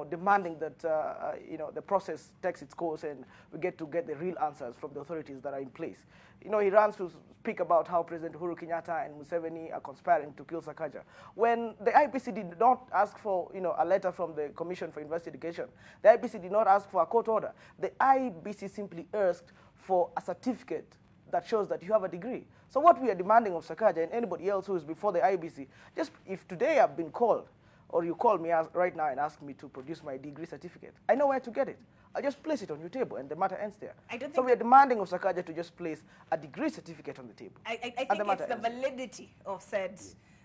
[SPEAKER 13] demanding that the process takes its course and we get the real answers from the authorities that are in place, he runs to speak about how President Uhuru Kenyatta and Museveni are conspiring to kill Sakaja. When the IBC did not ask for a letter from the Commission for Investigation, the IBC did not ask for a court order. The IBC simply asked for a certificate that shows that you have a degree. So what we are demanding of Sakaja and anybody else who is before the IBC, just if today I've been called, or you call me right now and ask me to produce my degree certificate, I know where to get it. I'll just place it on your table and the matter ends there. So we are demanding of Sakaja to just place a degree certificate on the table.
[SPEAKER 1] I think it's the validity of said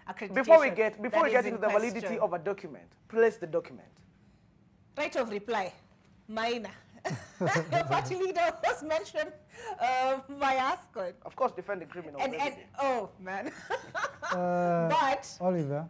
[SPEAKER 1] accreditation.
[SPEAKER 13] Before we get into the validity of a document, place the document.
[SPEAKER 1] Right of reply, Maina. Your party leader was mentioned by ASCON.
[SPEAKER 13] Of course, defending criminals.
[SPEAKER 1] Oh man.
[SPEAKER 9] But Oliver,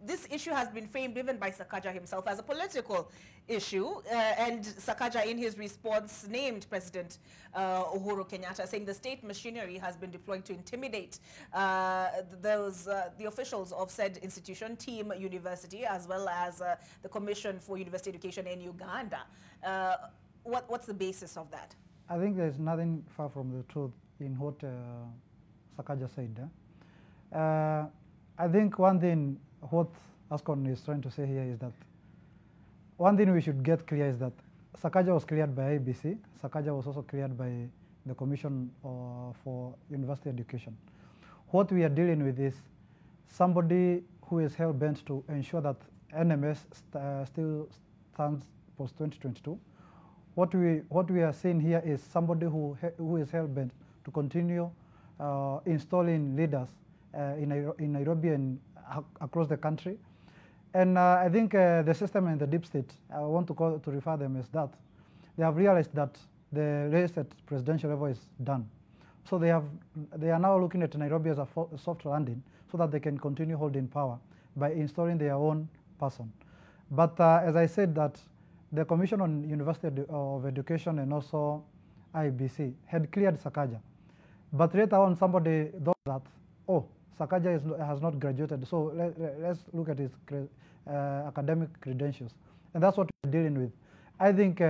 [SPEAKER 1] this issue has been framed even by Sakaja himself as a political issue, and Sakaja in his response named President Uhuru Kenyatta, saying the state machinery has been deployed to intimidate the officials of said institution, Team University, as well as the Commission for University Education in Uganda. What's the basis of that?
[SPEAKER 9] I think there's nothing far from the truth in what Sakaja said. I think one thing what Ascon is trying to say here is that one thing we should get clear is that Sakaja was cleared by IBC. Sakaja was also cleared by the Commission for University Education. What we are dealing with is somebody who is hell-bent to ensure that NMS still stands post-2022. What we are seeing here is somebody who is hell-bent to continue installing leaders in Nairobi and across the country. And I think the system and the deep state, I want to refer them as that, they have realized that the race at presidential level is done. So they are now looking at Nairobi as a soft landing so that they can continue holding power by installing their own person. But as I said, that the Commission on University of Education and also IBC had cleared Sakaja. But later on, somebody thought that, oh, Sakaja has not graduated, so let's look at his academic credentials. And that's what we're dealing with. I think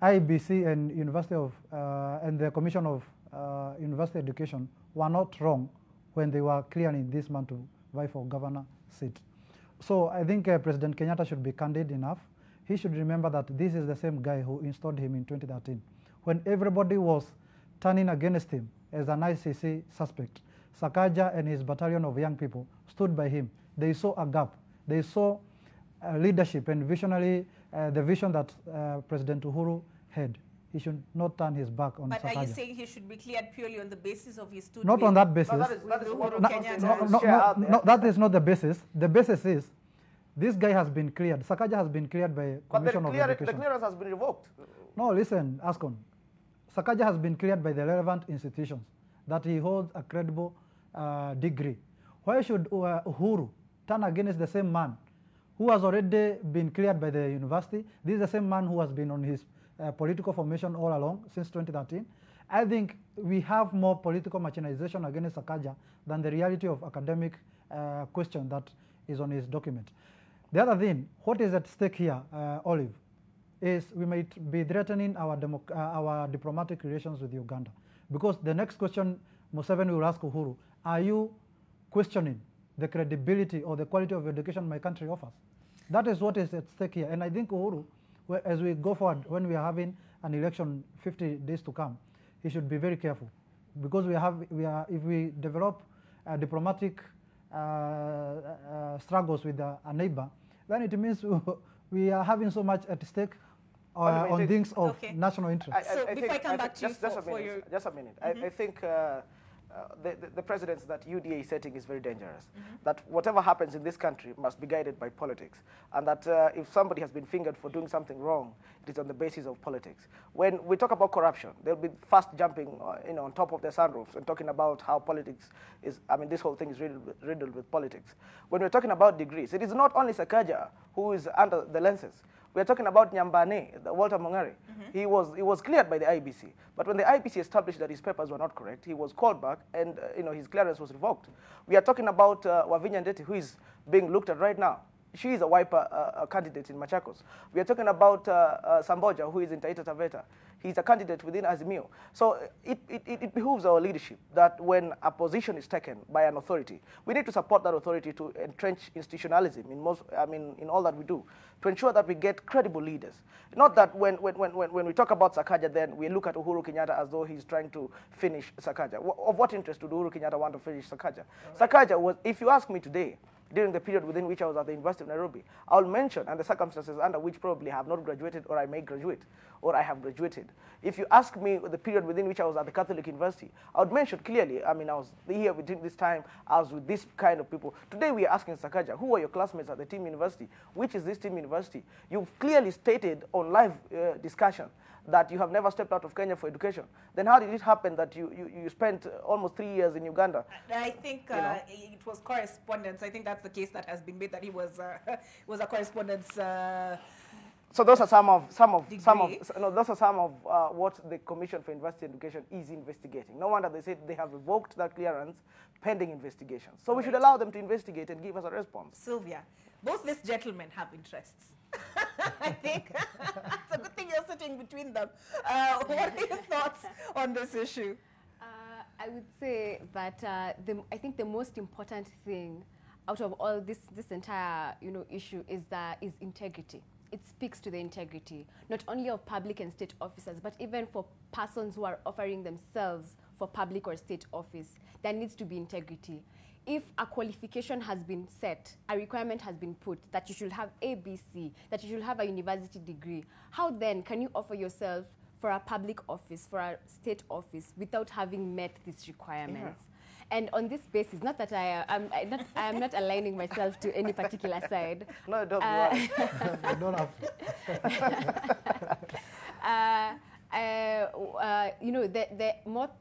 [SPEAKER 9] IBC and and the Commission of University Education were not wrong when they were clearing this man to vie for governor seat. So I think President Kenyatta should be candid enough. He should remember that this is the same guy who installed him in 2013, when everybody was turning against him as an ICC suspect. Sakaja and his battalion of young people stood by him. They saw a gap. They saw leadership and visionary, the vision that President Uhuru had. He should not turn his back on Sakaja.
[SPEAKER 1] But are you saying he should be cleared purely on the basis of his student?
[SPEAKER 9] Not on that basis. That is not the basis. The basis is this guy has been cleared. Sakaja has been cleared by Commission of Education.
[SPEAKER 13] The clearance has been revoked.
[SPEAKER 9] No, listen, Ascon. Sakaja has been cleared by the relevant institutions that he holds a credible degree. Why should Uhuru turn against the same man who has already been cleared by the university? This is the same man who has been on his political formation all along since 2013. I think we have more political machinization against Sakaja than the reality of academic question that is on his document. The other thing, what is at stake here, Olive, is we might be threatening our diplomatic relations with Uganda. Because the next question Museveni will ask Uhuru, are you questioning the credibility or the quality of education my country offers? That is what is at stake here. And I think Uhuru, as we go forward, when we are having an election 50 days to come, he should be very careful. Because if we develop diplomatic struggles with a neighbor, then it means we are having so much at stake on things of national interest.
[SPEAKER 13] Just a minute. I think the precedence that UDA is setting is very dangerous. That whatever happens in this country must be guided by politics, and that if somebody has been fingered for doing something wrong, it is on the basis of politics. When we talk about corruption, they'll be fast jumping on top of their sunroofs and talking about how politics is, this whole thing is riddled with politics. When we're talking about degrees, it is not only Sakaja who is under the lenses. We're talking about Nyambane, Walter Mongari. He was cleared by the IBC, but when the IBC established that his papers were not correct, he was called back and his clearance was revoked. We are talking about Wavinya Ndeti, who is being looked at right now. She is a Wiper candidate in Machakos. We are talking about Samboja, who is in Taita Taveta. He's a candidate within Azimio. So it behooves our leadership that when a position is taken by an authority, we need to support that authority to entrench institutionalism in all that we do, to ensure that we get credible leaders. Not that when we talk about Sakaja, then we look at Uhuru Kenyatta as though he's trying to finish Sakaja. Of what interest did Uhuru Kenyatta want to finish Sakaja? Sakaja was, if you ask me today, during the period within which I was at the University of Nairobi, I'll mention, and the circumstances under which probably I have not graduated, or I may graduate, or I have graduated. If you ask me the period within which I was at the Catholic University, I would mention clearly, I was here within this time, I was with this kind of people. Today we are asking Sakaja, who are your classmates at the team university? Which is this team university? You've clearly stated on live discussion that you have never stepped out of Kenya for education. Then how did it happen that you spent almost 3 years in Uganda?
[SPEAKER 1] I think it was correspondence. I think that's the case that has been made, that he was a correspondence.
[SPEAKER 13] So those are some of what the Commission for University Education is investigating. No wonder they said they have revoked that clearance pending investigation. So we should allow them to investigate and give us a response.
[SPEAKER 1] Sylvia, both these gentlemen have interests. I think it's a good thing you're sitting between them. What are your thoughts on this issue?
[SPEAKER 12] I would say that I think the most important thing out of all this entire issue is integrity. It speaks to the integrity, not only of public and state officers, but even for persons who are offering themselves for public or state office. There needs to be integrity. If a qualification has been set, a requirement has been put that you should have ABC, that you should have a university degree, how then can you offer yourself for a public office, for a state office, without having met these requirements? Yeah. And on this basis, not that I am not aligning myself to any particular side.
[SPEAKER 13] No, don't
[SPEAKER 12] you
[SPEAKER 13] don't have
[SPEAKER 12] the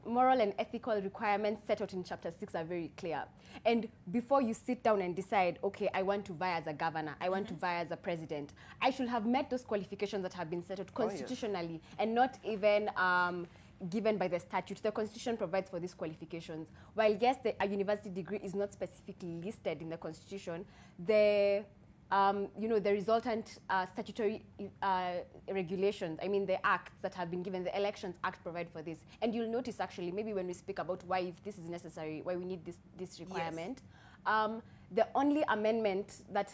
[SPEAKER 12] moral and ethical requirements set out in Chapter 6 are very clear. And before you sit down and decide, okay, I want to vie as a governor, I want to vie as a president, I should have met those qualifications that have been set out constitutionally, and not even given by the statute. The Constitution provides for these qualifications. While yes, a university degree is not specifically listed in the Constitution, the resultant statutory regulations, I mean the acts that have been given, the Elections Act provide for this. And you'll notice actually, maybe when we speak about why if this is necessary, why we need this requirement, the only amendment there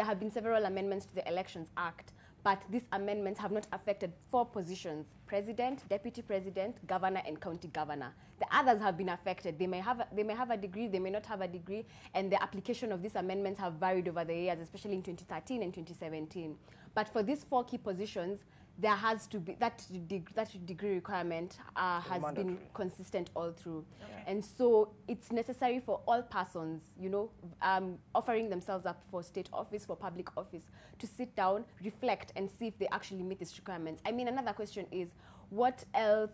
[SPEAKER 12] have been several amendments to the Elections Act, but these amendments have not affected 4 positions: president, deputy president, governor, and county governor. The others have been affected. They may have a degree, they may not have a degree, and the application of these amendments have varied over the years, especially in 2013 and 2017. But for these 4 key positions, there has to be that degree requirement has been consistent all through. Okay. And so it's necessary for all persons, offering themselves up for state office, for public office, to sit down, reflect, and see if they actually meet these requirements. I mean, another question is, what else,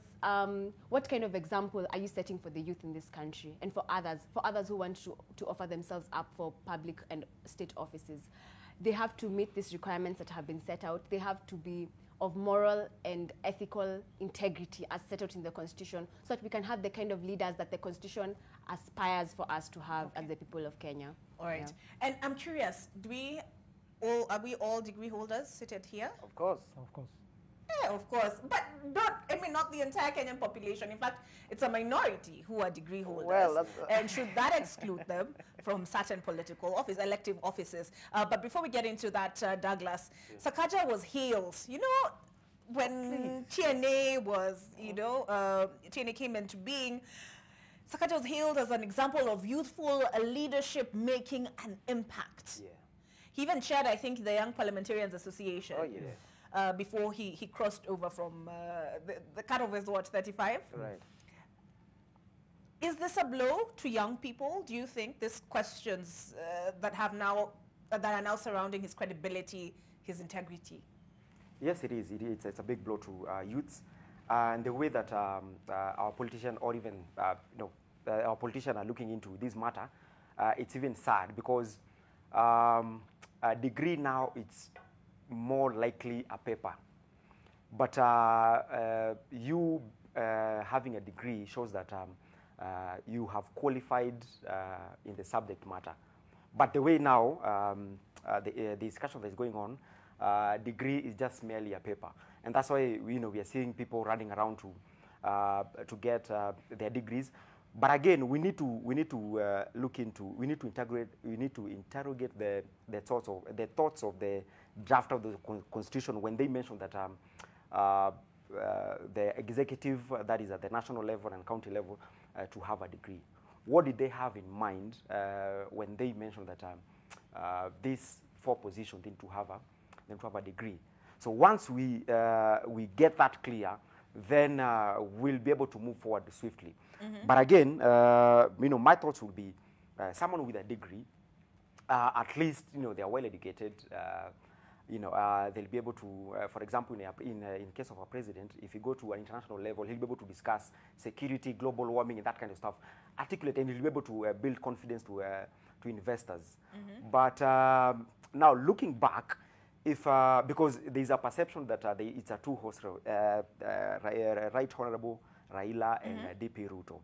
[SPEAKER 12] what kind of example are you setting for the youth in this country and for others who want to offer themselves up for public and state offices? They have to meet these requirements that have been set out. They have to be of moral and ethical integrity as set out in the Constitution, so that we can have the kind of leaders that the Constitution aspires for us to have as the people of Kenya.
[SPEAKER 1] All right. Yeah. And I'm curious, are we all degree holders seated here?
[SPEAKER 13] Of course.
[SPEAKER 9] Of course.
[SPEAKER 1] Yeah, of course. But not the entire Kenyan population. In fact, it's a minority who are degree holders.
[SPEAKER 13] Well,
[SPEAKER 1] and should that exclude them from certain political elective offices? But before we get into that, Douglas, Sakaja was hailed. When TNA was, TNA came into being, Sakaja was hailed as an example of youthful leadership making an impact. Yeah. He even chaired, I think, the Young Parliamentarians Association.
[SPEAKER 13] Oh, yes.
[SPEAKER 1] Before he crossed over from the cutoff is what, 35?
[SPEAKER 13] Right.
[SPEAKER 1] Is this a blow to young people? Do you think these questions that are now surrounding his credibility, his integrity?
[SPEAKER 11] Yes, it is. It's a big blow to youths, and the way that our politician or even our politicians are looking into this matter, it's even sad because a degree now it's more likely a paper, but you having a degree shows that you have qualified in the subject matter. But the way now the discussion that is going on, degree is just merely a paper, and that's why we are seeing people running around to get their degrees. But again, we need to interrogate the thoughts of the draft of the Constitution when they mentioned that the executive, that is at the national level and county level, to have a degree. What did they have in mind when they mentioned that these 4 positions need to have a degree? So once we get that clear, then we'll be able to move forward swiftly. Mm-hmm. But again, my thoughts would be someone with a degree, at least they are well educated. They'll be able to, for example, in case of a president, if you go to an international level, he'll be able to discuss security, global warming, and that kind of stuff, articulate, and he'll be able to build confidence to investors. Mm-hmm. But now looking back, because there's a perception that it's a two-horse race, Right Honorable Raila and DP Ruto.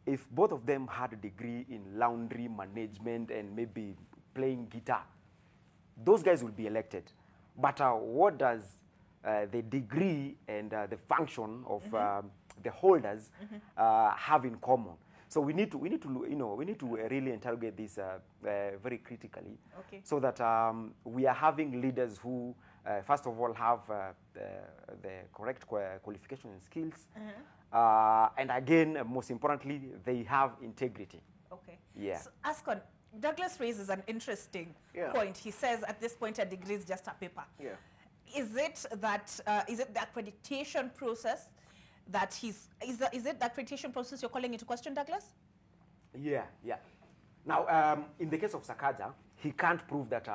[SPEAKER 11] If both of them had a degree in laundry management and maybe playing guitar, those guys will be elected. But what does the degree and the function of the holders have in common? So we need to really interrogate this very critically, so that we are having leaders who, first of all, have the correct qualification and skills, and again, most importantly, they have integrity.
[SPEAKER 1] Okay.
[SPEAKER 11] Yeah.
[SPEAKER 1] So, Ascon, Douglas raises an interesting point. He says at this point a degree is just a paper.
[SPEAKER 13] Yeah.
[SPEAKER 1] Is it that is it the accreditation process that is it the accreditation process you're calling into question, Douglas?
[SPEAKER 11] Yeah. Now, in the case of Sakaja, he can't prove that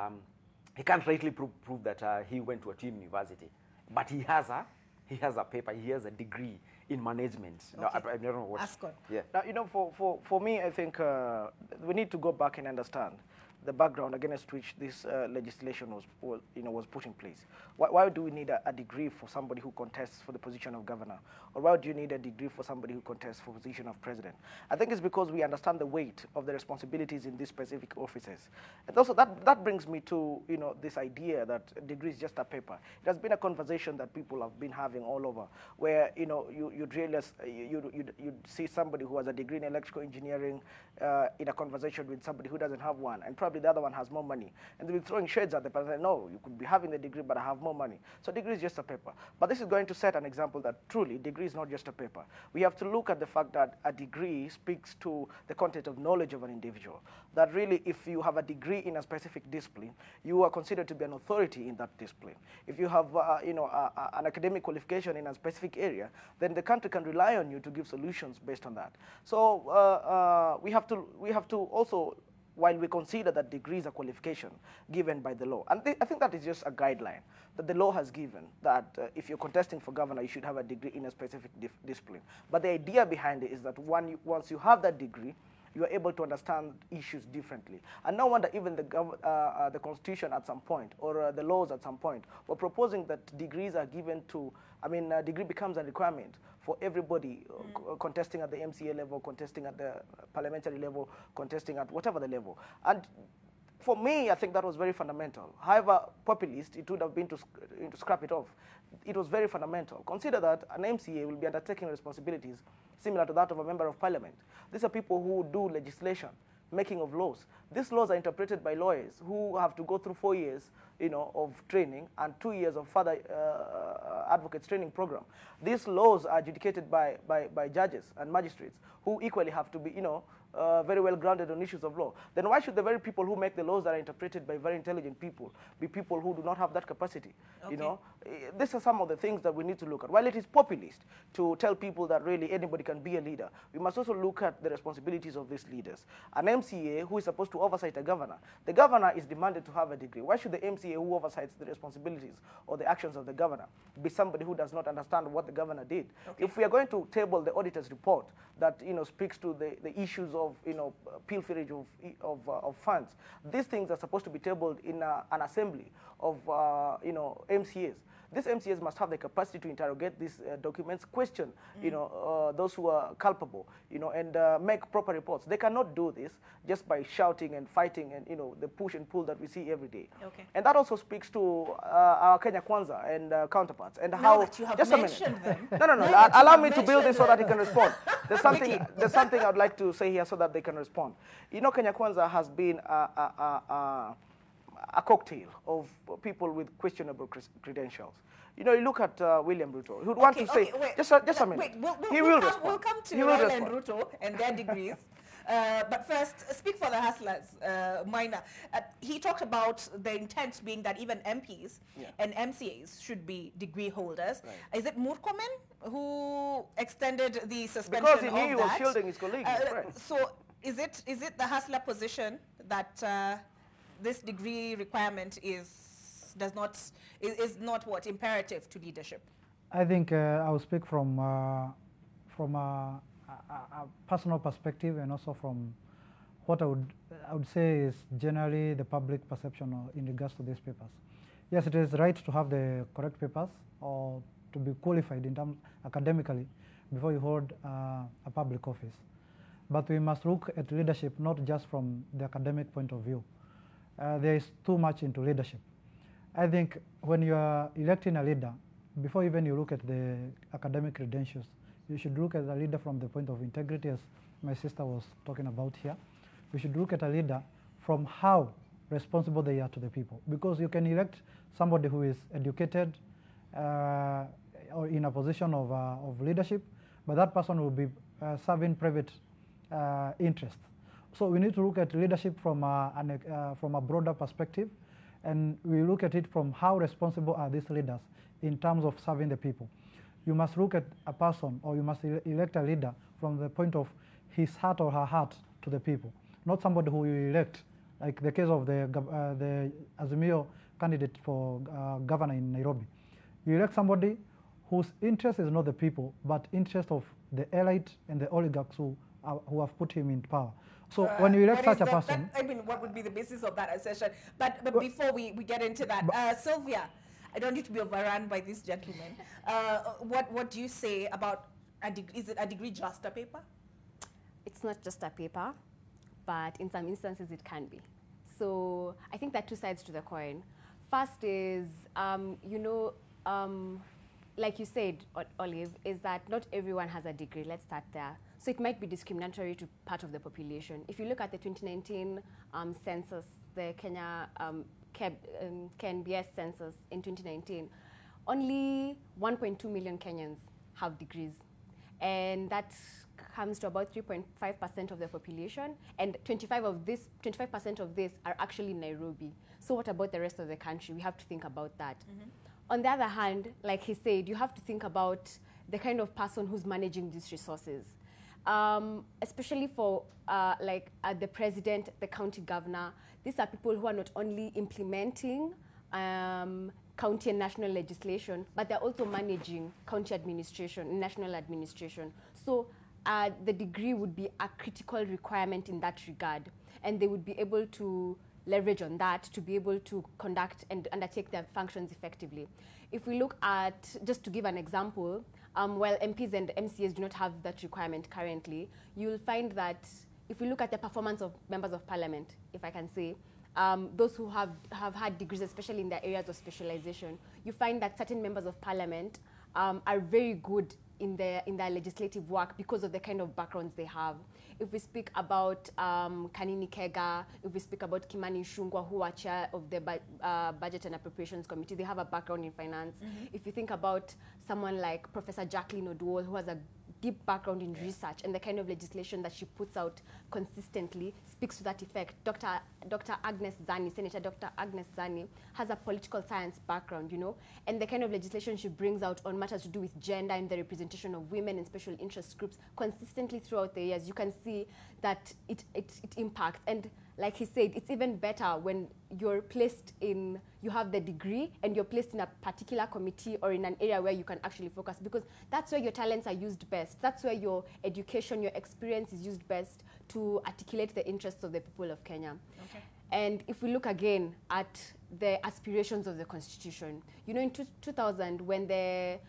[SPEAKER 11] he can't rightly prove that he went to a team university, but he has a paper, he has a degree in management.
[SPEAKER 1] Okay.
[SPEAKER 11] No, I don't know what.
[SPEAKER 1] Ascon.
[SPEAKER 11] Yeah.
[SPEAKER 13] Now, you know, for me, I think we need to go back and understand the background against which this legislation was put in place. Why do we need a degree for somebody who contests for the position of governor? Or why do you need a degree for somebody who contests for the position of president? I think it's because we understand the weight of the responsibilities in these specific offices. And also that brings me to, you know, this idea that a degree is just a paper. It has been a conversation that people have been having all over, where, you know, you'd see somebody who has a degree in electrical engineering in a conversation with somebody who doesn't have one, and probably the other one has more money. And they'll be throwing shades at the person. No, you could be having the degree, but I have more money. So degree is just a paper. But this is going to set an example that truly degree is not just a paper. We have to look at the fact that a degree speaks to the content of knowledge of an individual. That really, if you have a degree in a specific discipline, you are considered to be an authority in that discipline. If you have, an academic qualification in a specific area, then the country can rely on you to give solutions based on that. So we have to also, while we consider that degree is a qualification given by the law, and I think that is just a guideline that the law has given, that if you're contesting for governor, you should have a degree in a specific discipline. But the idea behind it is that once you have that degree, you are able to understand issues differently. And no wonder even the Constitution at some point, or the laws at some point, were proposing that degrees are given to, degree becomes a requirement for everybody contesting at the MCA level, contesting at the parliamentary level, contesting at whatever the level. And for me, I think that was very fundamental. However populist it would have been to scrap it off, it was very fundamental. Consider that an MCA will be undertaking responsibilities similar to that of a member of parliament. These are people who do legislation, making of laws. These laws are interpreted by lawyers who have to go through 4 years, of training and 2 years of further advocates training program. These laws are adjudicated by judges and magistrates who equally have to be, very well grounded on issues of law. Then why should the very people who make the laws that are interpreted by very intelligent people be people who do not have that capacity? Okay. These are some of the things that we need to look at. While it is populist to tell people that really anybody can be a leader, we must also look at the responsibilities of these leaders. An MCA who is supposed to oversight a governor, the governor is demanded to have a degree. Why should the MCA who oversights the responsibilities or the actions of the governor be somebody who does not understand what the governor did? Okay. If we are going to table the auditor's report that speaks to the issues of pilferage of funds, these things are supposed to be tabled in an assembly of MCAs. These MCAs must have the capacity to interrogate these documents, question those who are culpable, and make proper reports. They cannot do this just by shouting and fighting and the push and pull that we see every day. Okay. And that also speaks to our Kenya Kwanza and counterparts and how. Just a minute. Them. No. Allow me to build this so that he can respond. There's something I'd like to say here so that they can respond. Kenya Kwanza has been a cocktail of people with questionable credentials. You look at William Ruto. He would want to say, just a minute. He will respond.
[SPEAKER 1] We'll come to Raila and Ruto and their degrees. But first, speak for the hustlers, Maina. He talked about the intent being that even MPs and MCAs should be degree holders. Right. Is it Murkomen who extended the suspension
[SPEAKER 13] because he knew he was shielding his colleagues?
[SPEAKER 1] So is it the hustler position that this degree requirement is not what imperative to leadership?
[SPEAKER 9] I think I will speak from a personal perspective, and also from what I would say is generally the public perception in regards to these papers. Yes, it is right to have the correct papers or to be qualified in terms academically before you hold a public office. But we must look at leadership not just from the academic point of view. there is too much into leadership. I think when you are electing a leader, before even you look at the academic credentials, you should look at a leader from the point of integrity, as my sister was talking about here. We should look at a leader from how responsible they are to the people. Because you can elect somebody who is educated or in a position of leadership, but that person will be serving private interests. So we need to look at leadership from a broader perspective, and we look at it from how responsible are these leaders in terms of serving the people. You must look at a person, or you must elect a leader from the point of his heart or her heart to the people, not somebody who you elect, like the case of the Azimio candidate for governor in Nairobi. You elect somebody whose interest is not the people, but interest of the elite and the oligarchs who have put him in power. So when you elect such a person...
[SPEAKER 1] I mean, what would be the basis of that assertion? But before we get into that, Sylvia, I don't need to be overrun by this gentleman. What do you say about, is it a degree just a paper?
[SPEAKER 12] It's not just a paper, but in some instances it can be. So I think there are two sides to the coin. First is, like you said, Olive, is that not everyone has a degree. Let's start there. So it might be discriminatory to part of the population. If you look at the 2019 census, the Kenya KNBS census in 2019, only 1.2 million Kenyans have degrees. And that comes to about 3.5% of the population, and 25% of this are actually in Nairobi. So what about the rest of the country? We have to think about that. Mm-hmm. On the other hand, like he said, you have to think about the kind of person who's managing these resources. Especially for the president, the county governor, these are people who are not only implementing county and national legislation, but they're also managing county administration, national administration. So the degree would be a critical requirement in that regard, and they would be able to leverage on that to be able to conduct and undertake their functions effectively. If we look at, just to give an example, while MPs and MCAs do not have that requirement currently, you'll find that if we look at the performance of members of parliament, if I can say, those who have had degrees, especially in their areas of specialization, you find that certain members of parliament are very good in their legislative work because of the kind of backgrounds they have. If we speak about Kanini Kega, if we speak about Kimani Ichung'wah, who are chair of the Budget and Appropriations Committee, they have a background in finance. Mm-hmm. If you think about someone like Professor Jacqueline Oduor, who has a deep background in research, and the kind of legislation that she puts out consistently speaks to that effect. Dr. Agnes Zani, Senator Dr. Agnes Zani, has a political science background, and the kind of legislation she brings out on matters to do with gender and the representation of women and special interest groups consistently throughout the years, you can see that it impacts. And like he said, it's even better when you're placed in, you have the degree and you're placed in a particular committee or in an area where you can actually focus, because that's where your talents are used best. That's where your education, your experience is used best to articulate the interests of the people of Kenya. Okay. And if we look again at the aspirations of the Constitution, in 2000, when the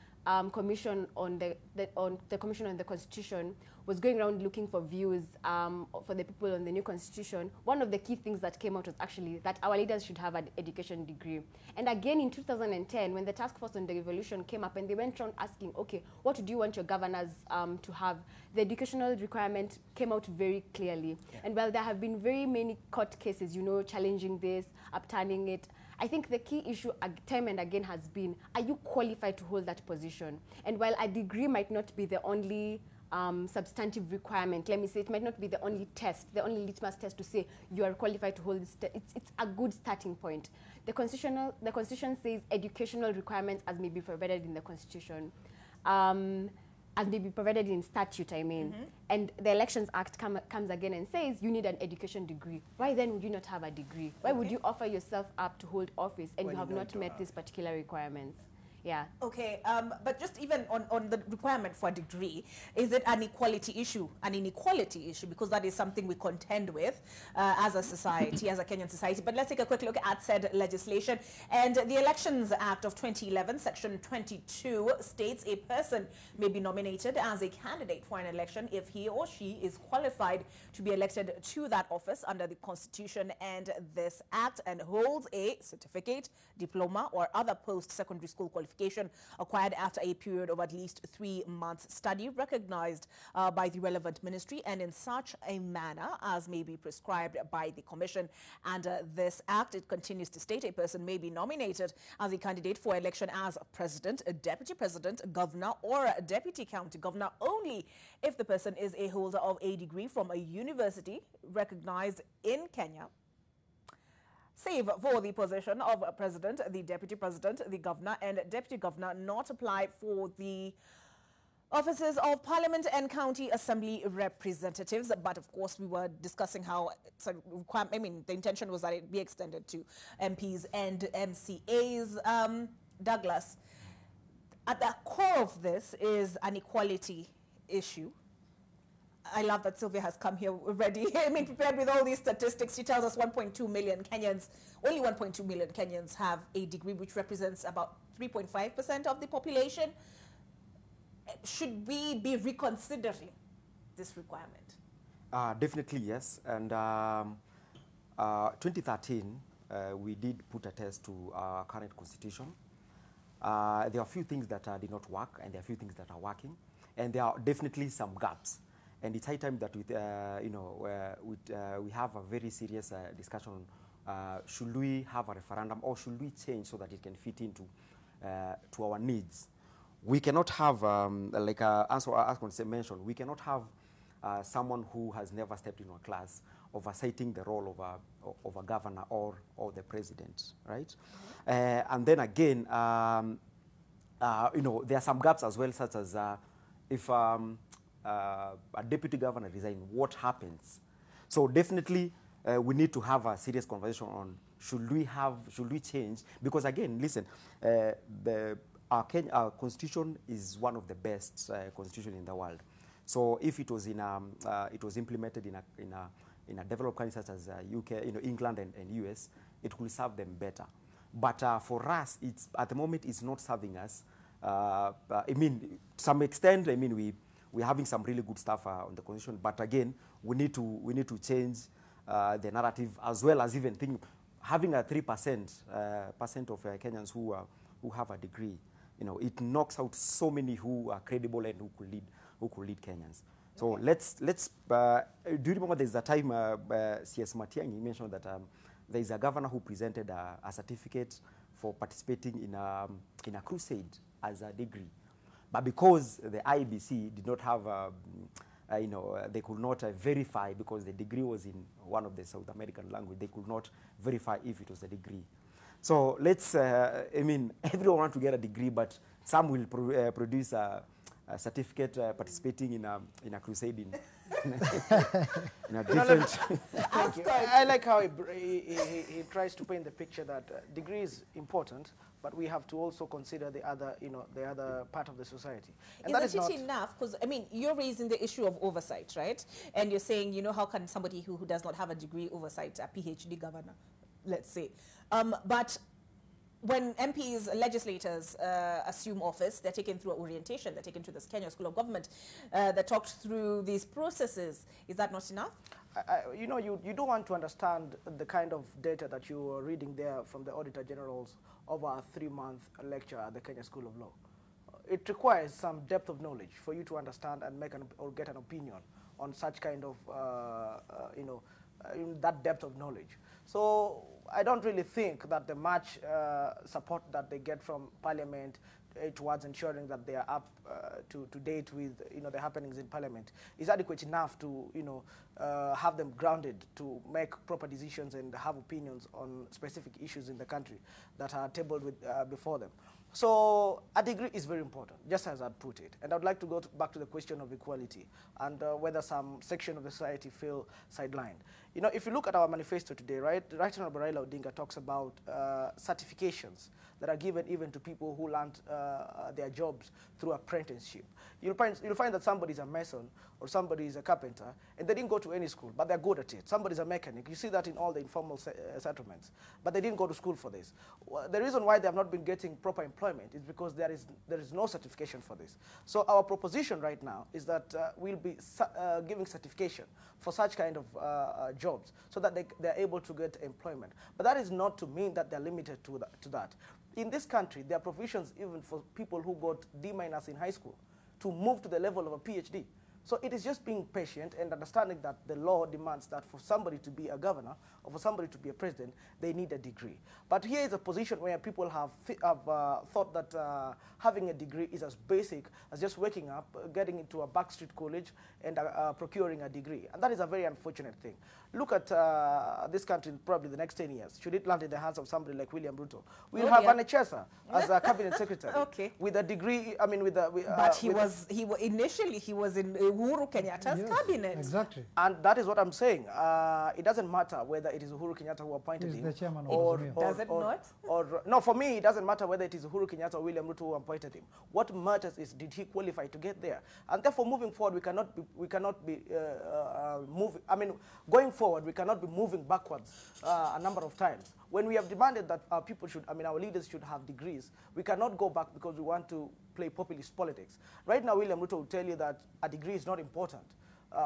[SPEAKER 12] Commission on the Commission on the Constitution was going around looking for views for the people on the new Constitution, one of the key things that came out was actually that our leaders should have an education degree. And again in 2010, when the Task Force on Devolution came up and they went around asking, okay, what do you want your governors to have? The educational requirement came out very clearly. Yeah. And while there have been very many court cases, challenging this, upturning it, I think the key issue time and again has been, are you qualified to hold that position? And while a degree might not be the only substantive requirement, let me say, it might not be the only test, the only litmus test to say you are qualified to hold this, it's a good starting point. The Constitution says educational requirements as may be provided in the Constitution, as may be provided in statute, and the Elections Act comes again and says you need an education degree. Why then would you not have a degree? Why would you offer yourself up to hold office and you have not met these particular requirements? Yeah.
[SPEAKER 1] Okay, but just even on the requirement for a degree, is it an equality issue, an inequality issue? Because that is something we contend with as a society, as a Kenyan society. But let's take a quick look at said legislation. And the Elections Act of 2011, Section 22, states a person may be nominated as a candidate for an election if he or she is qualified to be elected to that office under the Constitution and this Act, and holds a certificate, diploma, or other post-secondary school qualification acquired after a period of at least 3 months study recognized by the relevant ministry and in such a manner as may be prescribed by the Commission. Under this Act, it continues to state a person may be nominated as a candidate for election as president, a deputy president, governor, or a deputy county governor only if the person is a holder of a degree from a university recognized in Kenya, save for the position of president, the deputy president, the governor, and deputy governor not apply for the offices of parliament and county assembly representatives. But of course, we were discussing how the intention was that it be extended to MPs and MCAs. Douglas, at the core of this is an equality issue. I love that Sylvia has come here ready. I mean, prepared with all these statistics. She tells us 1.2 million Kenyans, only 1.2 million Kenyans have a degree, which represents about 3.5% of the population. Should we be reconsidering this requirement?
[SPEAKER 11] Definitely, yes. And 2013, we did put a test to our current constitution. There are a few things that did not work, and there are a few things that are working. And there are definitely some gaps. And it's high time that we have a very serious discussion on should we have a referendum or should we change so that it can fit into to our needs. We cannot have, like as mentioned, we cannot have someone who has never stepped into a class oversighting the role of a governor or the president, right? And then again, there are some gaps as well, such as if a deputy governor resigns, what happens? So definitely we need to have a serious conversation on should we change? Because again, listen, our constitution is one of the best constitution in the world. So if it was it was implemented in a developed country such as UK, England and US, it will serve them better. But for us, at the moment it's not serving us. I mean, to some extent, I mean we're having some really good stuff on the constitution, but again, we need to change the narrative, as well as even having a 3% of Kenyans who have a degree. It knocks out so many who are credible and who could lead Kenyans. So let's. Do you remember there's a time C.S. Matiang'i mentioned that there is a governor who presented a certificate for participating in a crusade as a degree. But because the IEBC did not have, they could not verify, because the degree was in one of the South American language, they could not verify if it was a degree. So let's, I mean, everyone wants to get a degree, but some will produce a certificate participating in a crusade in a different...
[SPEAKER 13] Thank you. I like how he tries to paint the picture that degree is important, but we have to also consider the other, the other part of the society. And
[SPEAKER 1] Isn't it enough? Because, I mean, you're raising the issue of oversight, right? And you're saying, how can somebody who does not have a degree oversight a PhD governor, let's say? But when MPs, legislators assume office, they're taken through orientation, they're taken to the Kenya School of Government, they're talked through these processes. Is that not enough?
[SPEAKER 13] You don't want to understand the kind of data that you were reading there from the Auditor General's over a 3-month lecture at the Kenya School of Law. It requires some depth of knowledge for you to understand and or get an opinion on such kind of, that depth of knowledge. So I don't really think that the much support that they get from Parliament towards ensuring that they are up to date with the happenings in Parliament is adequate enough to have them grounded to make proper decisions and have opinions on specific issues in the country that are tabled before them. So a degree is very important, just as I'd put it. And I'd like to go back to the question of equality and whether some section of the society feel sidelined. You know, if you look at our manifesto today, right Honorable Raila Odinga talks about certifications that are given even to people who learned their jobs through apprenticeship. You'll find that somebody's a mason or somebody is a carpenter, and they didn't go to any school, but they're good at it. Somebody's a mechanic. You see that in all the informal settlements, but they didn't go to school for this. The reason why they have not been getting proper employment is because there is no certification for this. So our proposition right now is that we'll be giving certification for such kind of jobs so that they're able to get employment. But that is not to mean that they're limited to that. In this country, there are provisions even for people who got D- in high school to move to the level of a PhD. So it is just being patient and understanding that the law demands that for somebody to be a governor or for somebody to be a president, they need a degree. But here is a position where people have thought that having a degree is as basic as just waking up, getting into a backstreet college and procuring a degree. And that is a very unfortunate thing. Look at this country in probably the next 10 years. Should it land in the hands of somebody like William Ruto? We'll have Anne Chesa as a cabinet secretary with a degree, I mean,
[SPEAKER 1] but initially he was in Uhuru Kenyatta's cabinet.
[SPEAKER 9] Exactly.
[SPEAKER 13] And that is what I'm saying. It doesn't matter whether it is Uhuru Kenyatta who appointed him.
[SPEAKER 9] The chairman
[SPEAKER 13] or
[SPEAKER 1] does it not?
[SPEAKER 13] No, for me, it doesn't matter whether it is Uhuru Kenyatta or William Ruto who appointed him. What matters is, did he qualify to get there? And therefore, moving forward, we cannot be moving. I mean, going forward, we cannot be moving backwards a number of times. When we have demanded that our people should, our leaders should have degrees, we cannot go back because we want to play populist politics. Right now, William Ruto will tell you that a degree is not important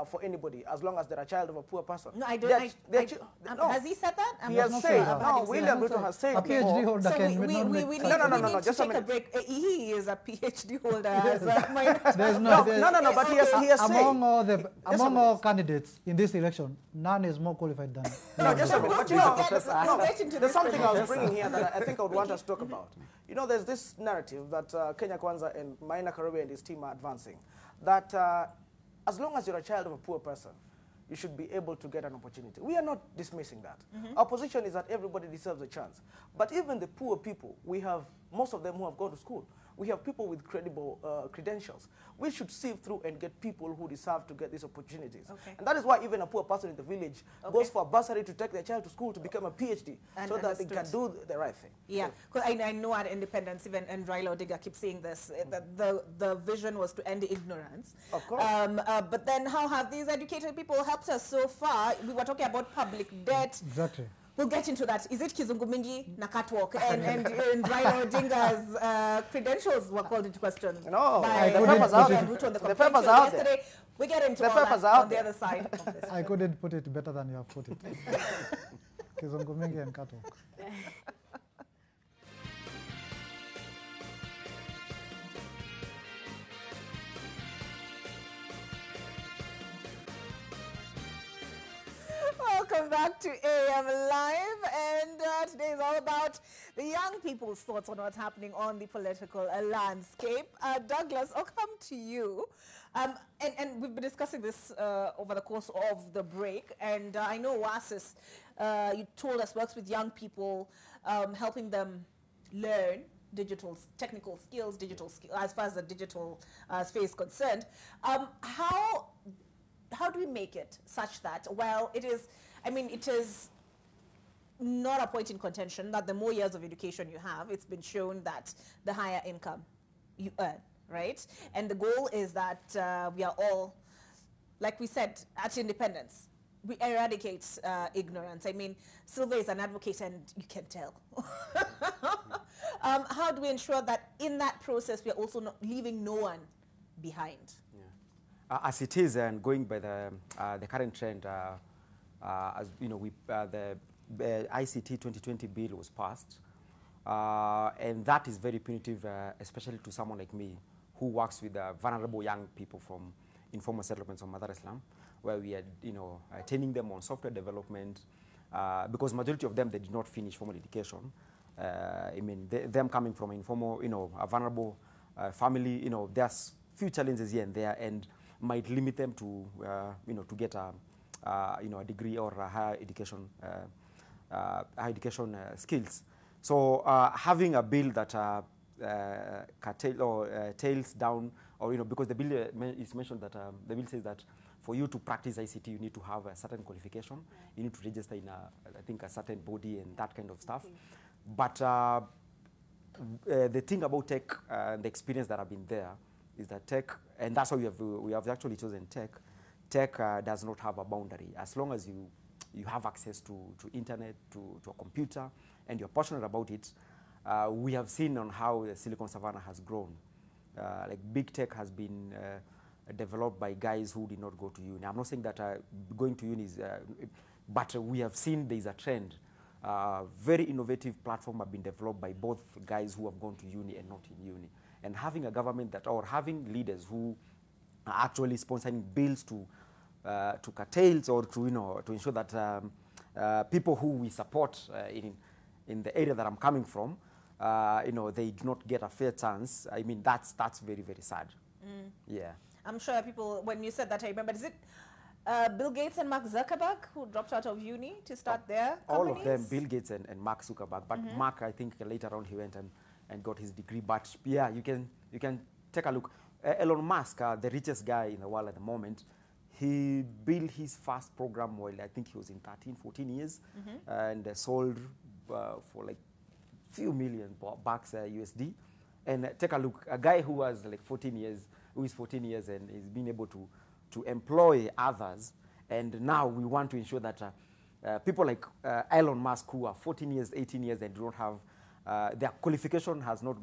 [SPEAKER 13] for anybody as long as they're a child of a poor person.
[SPEAKER 1] No, I don't.
[SPEAKER 13] No.
[SPEAKER 1] Has he said that?
[SPEAKER 13] He has said. No, William Ruto has said.
[SPEAKER 9] A PhD holder can
[SPEAKER 1] we need to take a break. He is a PhD holder.
[SPEAKER 13] No, but he has said.
[SPEAKER 9] Among all candidates in this election, none is more qualified than.
[SPEAKER 13] No, just a minute. But there's something I was bringing here that I think I would want us to talk about. You know, there's this narrative that Kenya Kwanza and Maina Karubi and his team are advancing, that as long as you're a child of a poor person, you should be able to get an opportunity. We are not dismissing that. Our position is that everybody deserves a chance. But even the poor people, we have most of them who have gone to school. We have people with credible credentials. We should sieve through and get people who deserve to get these opportunities. And that is why even a poor person in the village goes for a bursary to take their child to school to become a PhD so that they can do the right thing.
[SPEAKER 1] Yeah, because I know at Independence, even and Raila Odinga keeps saying this, that the vision was to end ignorance.
[SPEAKER 13] Of course.
[SPEAKER 1] But then how have these educated people helped us so far? We were talking about public debt.
[SPEAKER 9] Exactly.
[SPEAKER 1] We'll get into that. Is it Kizungu Mingi na catwalk? And Raila Odinga's credentials were called into question.
[SPEAKER 13] No,
[SPEAKER 1] by
[SPEAKER 13] the papers out there. The papers out there.
[SPEAKER 1] We get into all that on the other side of this.
[SPEAKER 9] I couldn't put it better than you have put it. Kizungu Mingi and catwalk.
[SPEAKER 1] Welcome back to AM Live, and today is all about the young people's thoughts on what's happening on the political landscape. Douglas, I'll come to you. And we've been discussing this over the course of the break, and I know Oasis, you told us, works with young people, helping them learn technical skills, digital skills, as far as the digital space is concerned. How do we make it such that, well, it is not a point in contention that the more years of education you have, it's been shown that the higher income you earn, right? And the goal is that we are all, like we said, at Independence, we eradicate ignorance. I mean, Silva is an advocate and you can tell. How do we ensure that in that process we are also not leaving no one behind?
[SPEAKER 11] As it is, and going by the current trend, as you know, the ICT 2020 bill was passed, and that is very punitive, especially to someone like me, who works with vulnerable young people from informal settlements of Madar Islam, where we are, training them on software development, because majority of them, they did not finish formal education. Them coming from informal, a vulnerable family, there's few challenges here and there, and might limit them to, to get a degree or a higher education skills. So having a bill that curtail or tails down, or because the bill is mentioned that the bill says that for you to practice ICT, you need to have a certain qualification. You need to register in I think a certain body and that kind of stuff. But the thing about tech, the experience that I've been there, is that tech, and that's why we have actually chosen tech. Tech does not have a boundary. As long as you have access to internet, to a computer, and you're passionate about it, we have seen on how the Silicon Savannah has grown. Like big tech has been developed by guys who did not go to uni. I'm not saying that going to uni is, but we have seen there's a trend. Very innovative platform have been developed by both guys who have gone to uni and not in uni. And having a government that, or having leaders who are actually sponsoring bills to curtail or to ensure that people who we support in the area that I'm coming from, they do not get a fair chance. I mean, that's very, very sad. Yeah.
[SPEAKER 1] I'm sure people, when you said that, I remember, is it Bill Gates and Mark Zuckerberg who dropped out of uni to start their companies?
[SPEAKER 11] All of them, Bill Gates and Mark Zuckerberg. But Mark, I think later on he went and got his degree. But yeah, you can take a look. Elon Musk, the richest guy in the world at the moment, he built his first program while I think he was in 13, 14 years, and sold for like few million bucks USD. And take a look, a guy who was like 14 years, who is 14 years and is being able to employ others. And now we want to ensure that people like Elon Musk, who are 14 years, 18 years, and do not have, their qualification has not,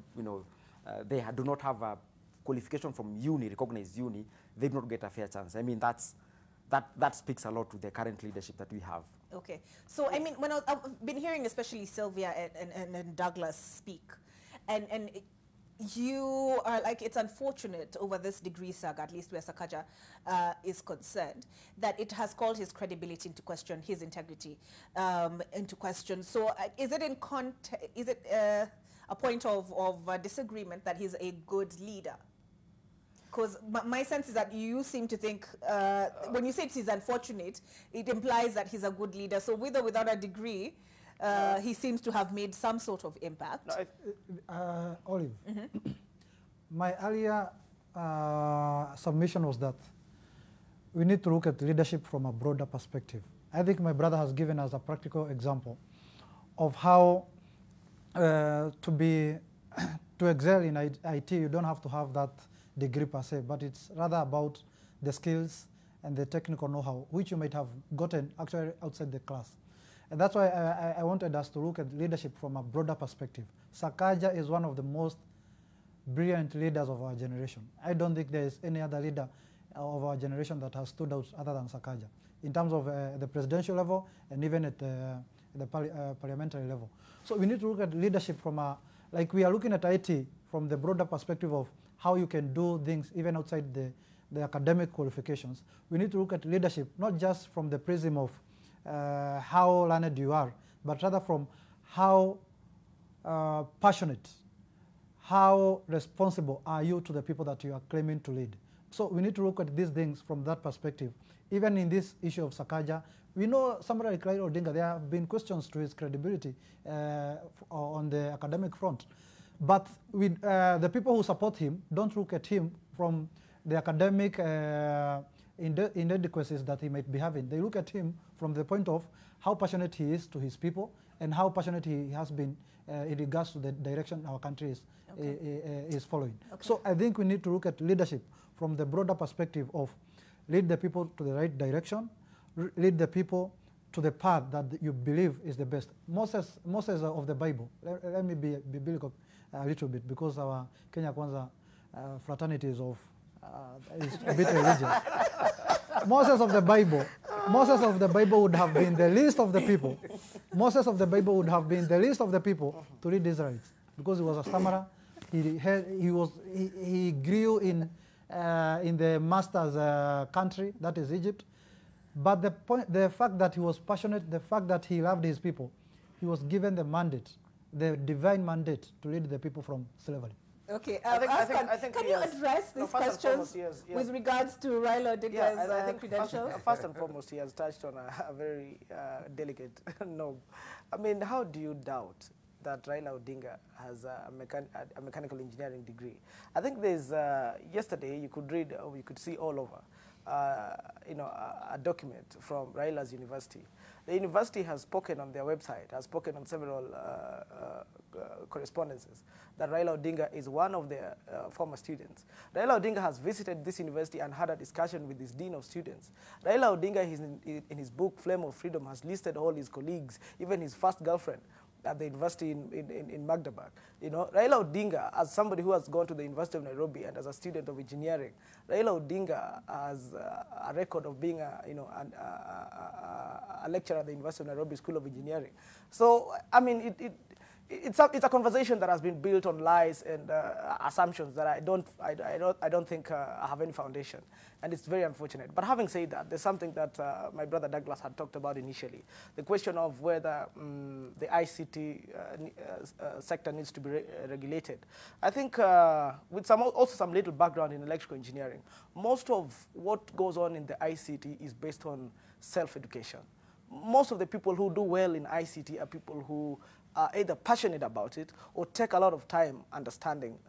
[SPEAKER 11] they do not have a qualification from uni, recognized uni, they do not get a fair chance. I mean, that speaks a lot to the current leadership that we have.
[SPEAKER 1] Okay. So, I mean, when I've been hearing especially Sylvia and Douglas speak, and you are like, it's unfortunate over this degree saga, at least where Sakaja is concerned, that it has called his credibility into question, his integrity into question. So is it a point of disagreement that he's a good leader? Because my sense is that you seem to think, when you say he's unfortunate, it implies that he's a good leader. So with or without a degree, he seems to have made some sort of impact.
[SPEAKER 9] Olive, my earlier submission was that we need to look at leadership from a broader perspective. I think my brother has given us a practical example of how to excel in IT, you don't have to have that degree per se, but it's rather about the skills and the technical know-how, which you might have gotten actually outside the class. And that's why I wanted us to look at leadership from a broader perspective. Sakaja is one of the most brilliant leaders of our generation. I don't think there is any other leader of our generation that has stood out other than Sakaja, in terms of the presidential level and even at the parliamentary level. So we need to look at leadership from like we are looking at IT from the broader perspective of how you can do things even outside the academic qualifications. We need to look at leadership not just from the prism of how learned you are, but rather from how passionate, how responsible are you to the people that you are claiming to lead. So we need to look at these things from that perspective. Even in this issue of Sakaja, we know somebody like Raila Odinga, there have been questions to his credibility on the academic front. But with, the people who support him don't look at him from the academic inadequacies that he might be having. They look at him from the point of how passionate he is to his people and how passionate he has been in regards to the direction our country is following. Okay. So I think we need to look at leadership from the broader perspective of lead the people to the right direction, lead the people to the path that you believe is the best. Moses of the Bible, let me be biblical a little bit, because our Kenya Kwanza fraternity is a bit religious. Moses of the Bible would have been the least of the people. Moses of the Bible would have been the least of the people to lead the Israelites, because he was a stammerer. He grew in the master's country, that is Egypt. But the fact that he was passionate, the fact that he loved his people, he was given the mandate, the divine mandate to lead the people from slavery.
[SPEAKER 1] Okay, can you address these questions with regards to Raila Odinga's credentials?
[SPEAKER 13] First and foremost, he has touched on a very delicate knob. I mean, how do you doubt that Raila Odinga has a mechanical engineering degree. I think there's, yesterday you could read, or you could see all over, a document from Raila's university. The university has spoken on their website, has spoken on several correspondences, that Raila Odinga is one of their former students. Raila Odinga has visited this university and had a discussion with his dean of students. Raila Odinga, in his book, Flame of Freedom, has listed all his colleagues, even his first girlfriend at the university in Magdeburg. You know, Raila Odinga, as somebody who has gone to the University of Nairobi and as a student of engineering, Raila Odinga has a record of being a lecturer at the University of Nairobi School of Engineering. So, I mean, it's a conversation that has been built on lies and assumptions that I don't think have any foundation, and it's very unfortunate. But having said that, there's something that my brother Douglas had talked about initially: the question of whether the ICT sector needs to be regulated. I think with also some little background in electrical engineering, most of what goes on in the ICT is based on self-education. Most of the people who do well in ICT are people who are either passionate about it or take a lot of time understanding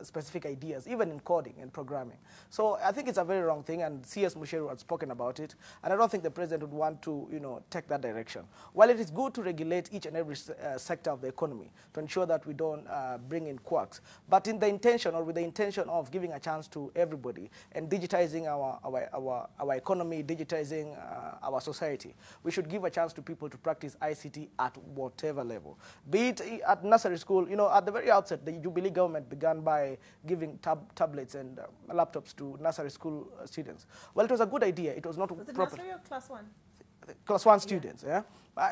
[SPEAKER 13] specific ideas, even in coding and programming. So I think it's a very wrong thing, and C.S. Musheru had spoken about it, and I don't think the president would want to, take that direction. While it is good to regulate each and every sector of the economy to ensure that we don't bring in quirks, but in the intention, or with the intention of giving a chance to everybody and digitizing our economy, digitizing our society, we should give a chance to people to practice ICT at whatever level. Be it at nursery school, at the very outset, the Jubilee government began by giving tablets and laptops to nursery school students. Well, it was a good idea. It was not
[SPEAKER 1] Was it
[SPEAKER 13] proper.
[SPEAKER 1] nursery or class 1?
[SPEAKER 13] Class 1 students, yeah.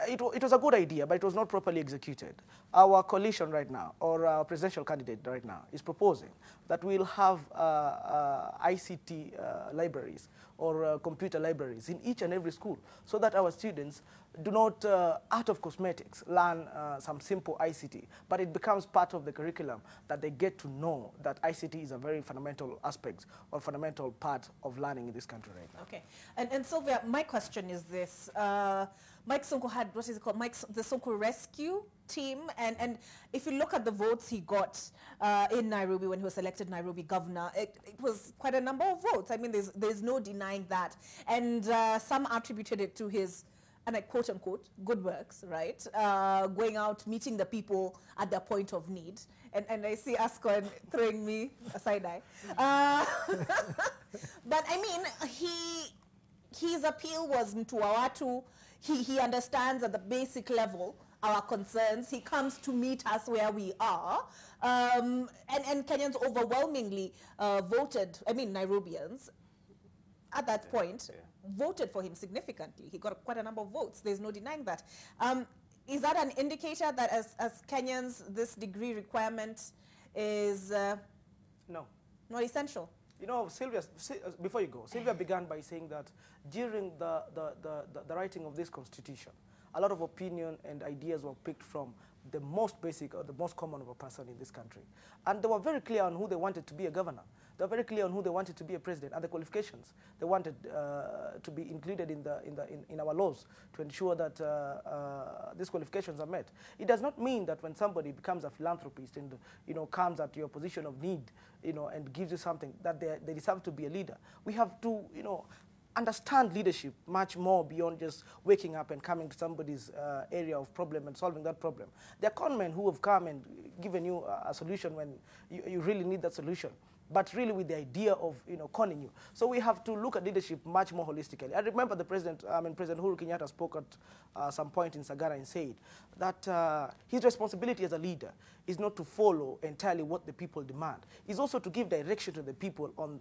[SPEAKER 13] It was a good idea, but it was not properly executed. Our coalition right now, or our presidential candidate right now, is proposing that we'll have ICT libraries or computer libraries in each and every school, so that our students do not, out of cosmetics, learn some simple ICT, but it becomes part of the curriculum, that they get to know that ICT is a very fundamental aspect or fundamental part of learning in this country right now.
[SPEAKER 1] Okay, and Sylvia, my question is this. Mike Sonko had, what is it called, the Sonko Rescue Team, and if you look at the votes he got in Nairobi when he was elected Nairobi governor, it was quite a number of votes. I mean, there's no denying that, and some attributed it to his, and I quote unquote, good works, right? Going out, meeting the people at their point of need. And I see Ascon throwing me a side eye. But I mean, his appeal was to Awatu. He understands at the basic level our concerns. He comes to meet us where we are. And Kenyans overwhelmingly voted, I mean Nairobians, at that point, voted for him significantly. He got quite a number of votes. There's no denying that. Is that an indicator that as Kenyans, this degree requirement is
[SPEAKER 13] no,
[SPEAKER 1] not essential?
[SPEAKER 13] Sylvia, before you go, Sylvia began by saying that during the writing of this constitution, a lot of opinion and ideas were picked from the most basic or the most common of a person in this country. And they were very clear on who they wanted to be a governor. They were very clear on who they wanted to be a president and the qualifications they wanted to be included in our laws to ensure that these qualifications are met. It does not mean that when somebody becomes a philanthropist and comes at your position of need, and gives you something, that they deserve to be a leader. We have to, understand leadership much more beyond just waking up and coming to somebody's area of problem and solving that problem. There are con men who have come and given you a solution when you really need that solution, but really with the idea of conning you. So we have to look at leadership much more holistically. I remember President Uhuru Kenyatta spoke at some point in Sagara and said that his responsibility as a leader is not to follow entirely what the people demand. It's also to give direction to the people on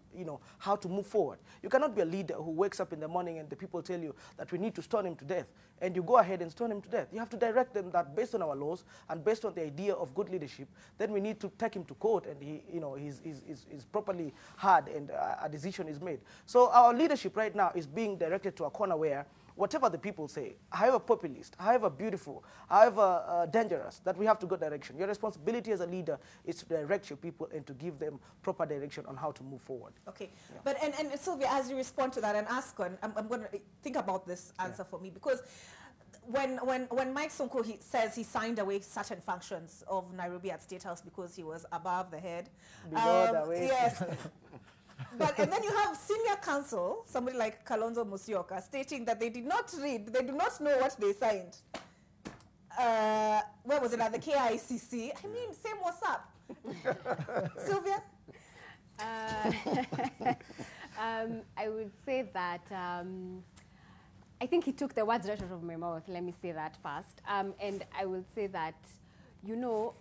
[SPEAKER 13] how to move forward. You cannot be a leader who wakes up in the morning and the people tell you that we need to stone him to death, and you go ahead and stone him to death. You have to direct them that based on our laws and based on the idea of good leadership, then we need to take him to court and he's properly heard and a decision is made. So our leadership right now is being directed to a corner where whatever the people say, however populist, however beautiful, however dangerous, that we have to go direction. Your responsibility as a leader is to direct your people and to give them proper direction on how to move forward.
[SPEAKER 1] Okay, yeah. But and Sylvia, as you respond to that and ask on, I'm going to think about this answer for me, because when Mike Sonko says he signed away certain functions of Nairobi at State House because he was above the head. Yes. And then you have senior counsel, somebody like Kalonzo Musyoka, stating that they did not read, they do not know what they signed. Where was it, at the KICC? I mean, same what's up. Sylvia?
[SPEAKER 12] I would say that I think he took the words right out of my mouth. Let me say that first. And I will say that, you know,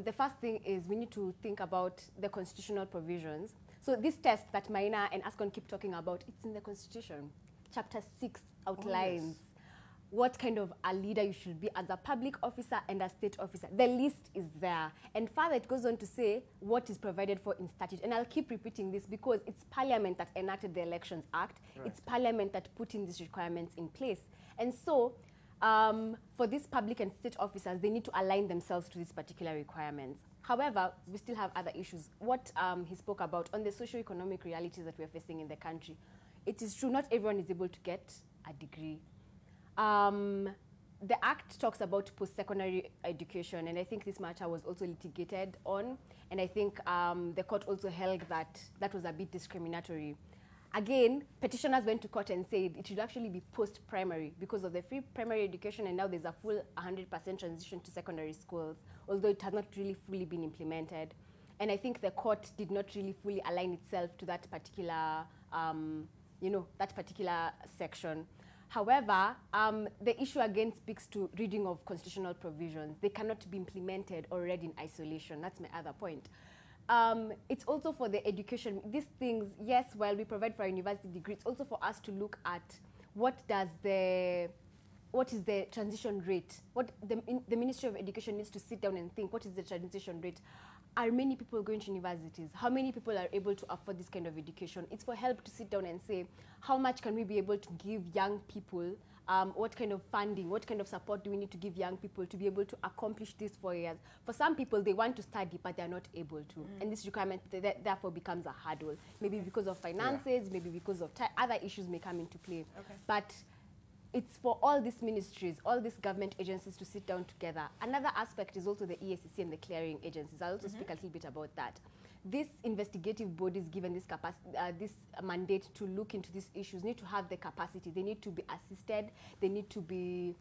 [SPEAKER 12] the first thing is we need to think about the constitutional provisions. So this test that Maina and Ascon keep talking about, it's in the Constitution. Chapter 6 outlines what kind of a leader you should be as a public officer and a state officer. The list is there. And further, it goes on to say what is provided for in statute. And I'll keep repeating this because it's Parliament that enacted the Elections Act. Right. It's Parliament that put in these requirements in place. And so, for these public and state officers, they need to align themselves to these particular requirements. However, we still have other issues. What he spoke about on the socio-economic realities that we're facing in the country. It is true, not everyone is able to get a degree. The Act talks about post-secondary education, and I think this matter was also litigated on, and I think the court also held that that was a bit discriminatory. Again, petitioners went to court and said it should actually be post-primary because of the free primary education, and now there's a full 100% transition to secondary schools, although it has not really fully been implemented. And I think the court did not really fully align itself to that particular, that particular section. However, the issue again speaks to reading of constitutional provisions. They cannot be implemented or read in isolation. That's my other point. It's also for the education. These things, yes, while we provide for a university degree, it's also for us to look at what is the transition rate? What the Ministry of Education needs to sit down and think, what is the transition rate? Are many people going to universities? How many people are able to afford this kind of education? It's for help to sit down and say, how much can we be able to give young people? What kind of funding, what kind of support do we need to give young people to be able to accomplish these 4 years? For some people, they want to study, but they're not able to. And this requirement therefore becomes a hurdle. Maybe because of finances, maybe because of other issues may come into play. But it's for all these ministries, all these government agencies to sit down together. Another aspect is also the EACC and the clearing agencies. I'll also speak a little bit about that. These investigative bodies given this this mandate to look into these issues need to have the capacity. They need to be assisted. They need to be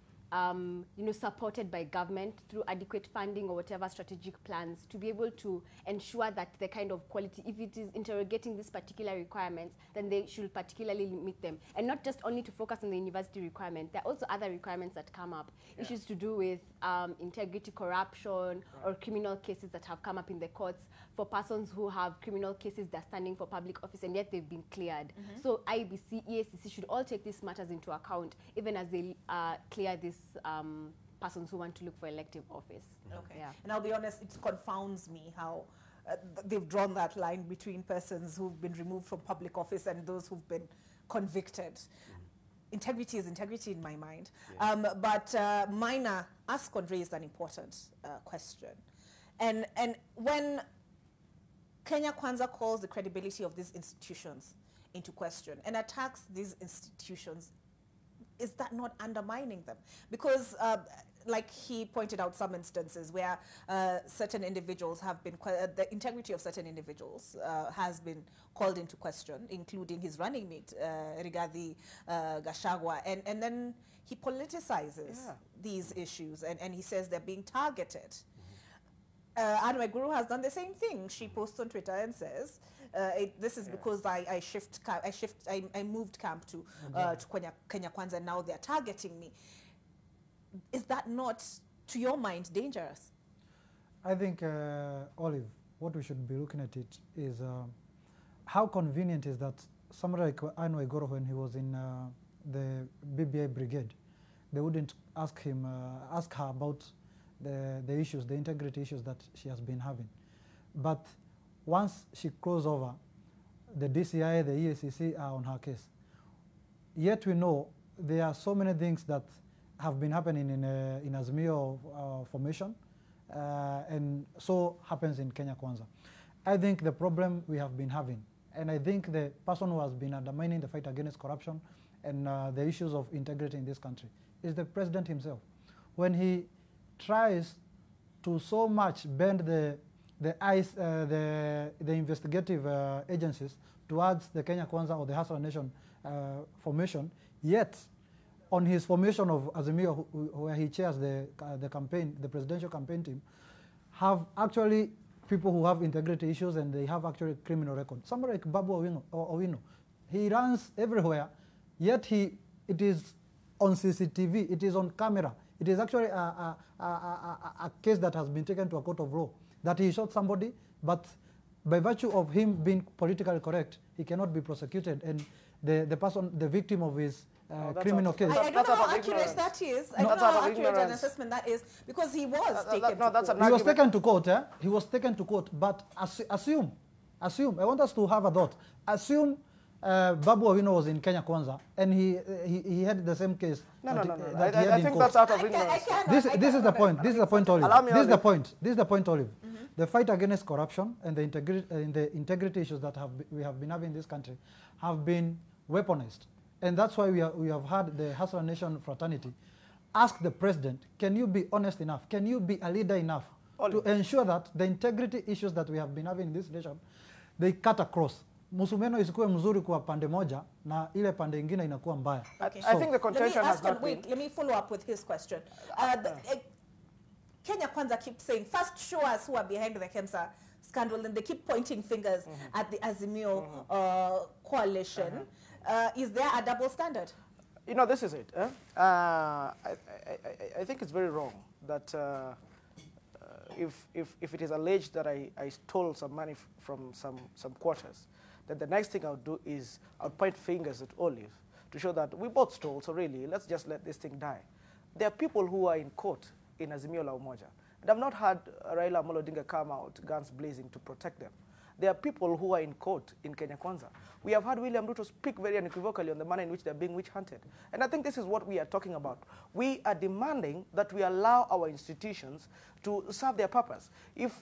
[SPEAKER 12] supported by government through adequate funding or whatever strategic plans to be able to ensure that the kind of quality, if it is interrogating these particular requirements, then they should particularly meet them. And not just only to focus on the university requirement. There are also other requirements that come up. Issues to do with integrity, corruption, or criminal cases that have come up in the courts for persons who have criminal cases they're standing for public office and yet they've been cleared. So IBC, EACC should all take these matters into account, even as they clear these persons who want to look for elective office.
[SPEAKER 1] And I'll be honest, it confounds me how they've drawn that line between persons who've been removed from public office and those who've been convicted. Integrity is integrity in my mind. But Maina Ascon raised an important question. And when Kenya Kwanza calls the credibility of these institutions into question and attacks these institutions, is that not undermining them? Because like he pointed out some instances where certain individuals have been, the integrity of certain individuals has been called into question, including his running mate, Rigathi Gachagua, and then he politicizes these issues and he says they're being targeted. Anne Waiguru has done the same thing. She posts on Twitter and says, this is because I moved camp to Kenya Kwanza and now they're targeting me. Is that not, to your mind, dangerous?
[SPEAKER 9] I think, Olive, what we should be looking at it is how convenient is that somebody like Anne Waiguru, when he was in the BBI brigade, they wouldn't ask her about the issues, the integrity issues that she has been having. But once she crossed over, the DCI, the EACC are on her case. Yet we know there are so many things that have been happening in Azimio formation, and so happens in Kenya Kwanza. I think the problem we have been having, and I think the person who has been undermining the fight against corruption and the issues of integrity in this country is the president himself. When he tries to so much bend the investigative agencies towards the Kenya Kwanza or the Hustler Nation formation, yet on his formation of Azimio, where he chairs the campaign, the presidential campaign team, have actually people who have integrity issues and they have actually criminal record. Somebody like Babu Owino, he runs everywhere, yet it is on CCTV, it is on camera. It is actually a case that has been taken to a court of law, that he shot somebody, but by virtue of him being politically correct, he cannot be prosecuted, and the victim of his criminal case.
[SPEAKER 1] I don't know how accurate that is. I don't know how accurate an assessment that is, because he was taken to court.
[SPEAKER 9] He was taken to court, He was taken to court, but assume, I want us to have a thought. Assume Babu Owino was in Kenya Kwanza, and he had the same case.
[SPEAKER 13] No. I think that's out of ignorance.
[SPEAKER 9] This is the point. This is the point, Olive. This is the point, Olive. The fight against corruption and the integrity issues that we have been having in this country have been weaponized, and that's why we have had the Hustler Nation fraternity ask the president, can you be honest enough? Can you be a leader enough to ensure that the integrity issues that we have been having in this nation, they cut across? Musumeno isikuwe mzuri kwa pande moja na ile pande ingine inakuwa mbaya.
[SPEAKER 13] Okay. I think the contention has not been...
[SPEAKER 1] Let me follow up with his question. Kenya Kwanza keeps saying, first show us who are behind the KEMSA scandal, and they keep pointing fingers at the Azimio coalition. Is there a double standard?
[SPEAKER 13] You know, this is it. I think it's very wrong that if it is alleged that I stole some money from some quarters, then the next thing I'll do is I'll point fingers at Olive to show that we both stole, so really, let's just let this thing die. There are people who are in court in Azimio la Umoja, and I've not had Raila Amolo Odinga come out, guns blazing, to protect them. There are people who are in court in Kenya Kwanza. We have had William Ruto speak very unequivocally on the manner in which they're being witch-hunted. And I think this is what we are talking about. We are demanding that we allow our institutions to serve their purpose. If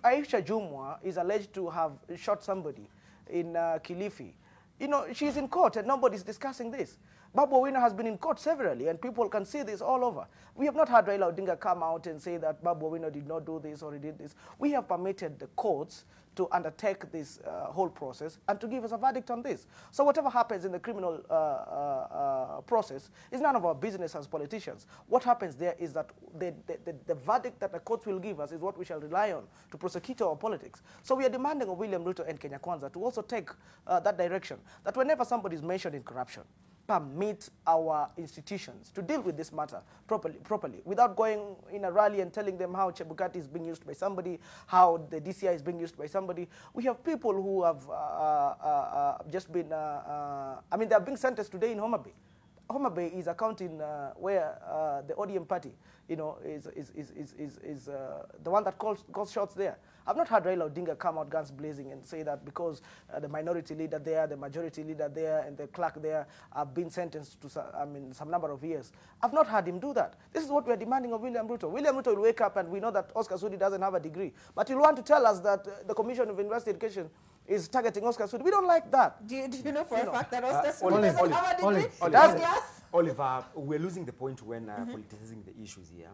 [SPEAKER 13] Aisha Jumwa is alleged to have shot somebody in Kilifi, you know, she's in court and nobody's discussing this. Babu Owino has been in court severally, and people can see this all over. We have not had Raila Odinga come out and say that Babu Owino did not do this or he did this. We have permitted the courts to undertake this whole process and to give us a verdict on this. So whatever happens in the criminal process is none of our business as politicians. What happens there is that the verdict that the courts will give us is what we shall rely on to prosecute our politics. So we are demanding of William Ruto and Kenya Kwanza to also take that direction, that whenever somebody is mentioned in corruption, permit our institutions to deal with this matter properly, without going in a rally and telling them how Chebukati is being used by somebody, how the DCI is being used by somebody. We have people who have just been, I mean, they are being sentenced today in Homa Bay. Homa Bay is a county where the ODM party, you know, is the one that calls shots there. I've not had Raila Odinga come out guns blazing and say that because the minority leader there, the majority leader there, and the clerk there have been sentenced to some number of years. I've not had him do that. This is what we are demanding of William Ruto. William Ruto will wake up, and we know that Oscar Sudi doesn't have a degree, but he'll want to tell us that the Commission of University Education is targeting Oscar Sudi. We don't like that.
[SPEAKER 1] Do you know for a fact that Oscar Sudi doesn't have a degree?
[SPEAKER 11] Oliver, we're losing the point when politicizing the issues here.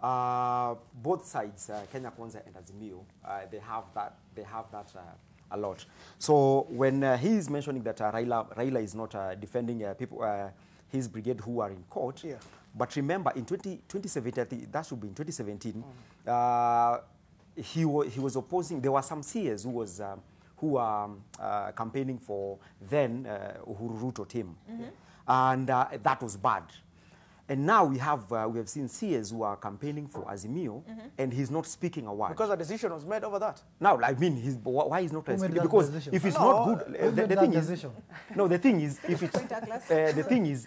[SPEAKER 11] Both sides, Kenya Kwanza and Azimio, they have that a lot. So when he is mentioning that Raila is not defending people, his brigade who are in court, but remember in 2017, that should be in 2017, he was opposing. There were some CS who were campaigning for then Uhuru Ruto team, and that was bad. And now we have seen CS who are campaigning for Azimio, and he's not speaking a word.
[SPEAKER 13] Because a decision was made over that.
[SPEAKER 11] Now, I mean, why he's not speaking? Because if it's not good, the thing is, no, the thing is, if it's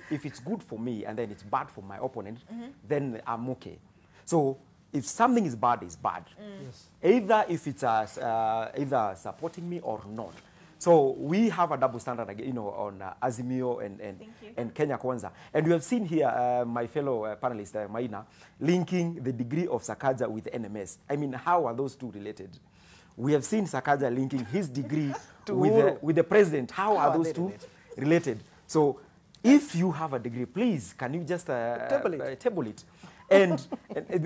[SPEAKER 11] if it's good for me and then it's bad for my opponent, then I'm okay. So if something is bad, it's bad. Yes. Either if it's either supporting me or not. So we have a double standard, you know, on Azimio and Kenya Kwanza. And we have seen here my fellow panelist, Maina, linking the degree of Sakaja with NMS. I mean, how are those two related? We have seen Sakaja linking his degree with the president. How are those two related? So If you have a degree, please, can you just table it? And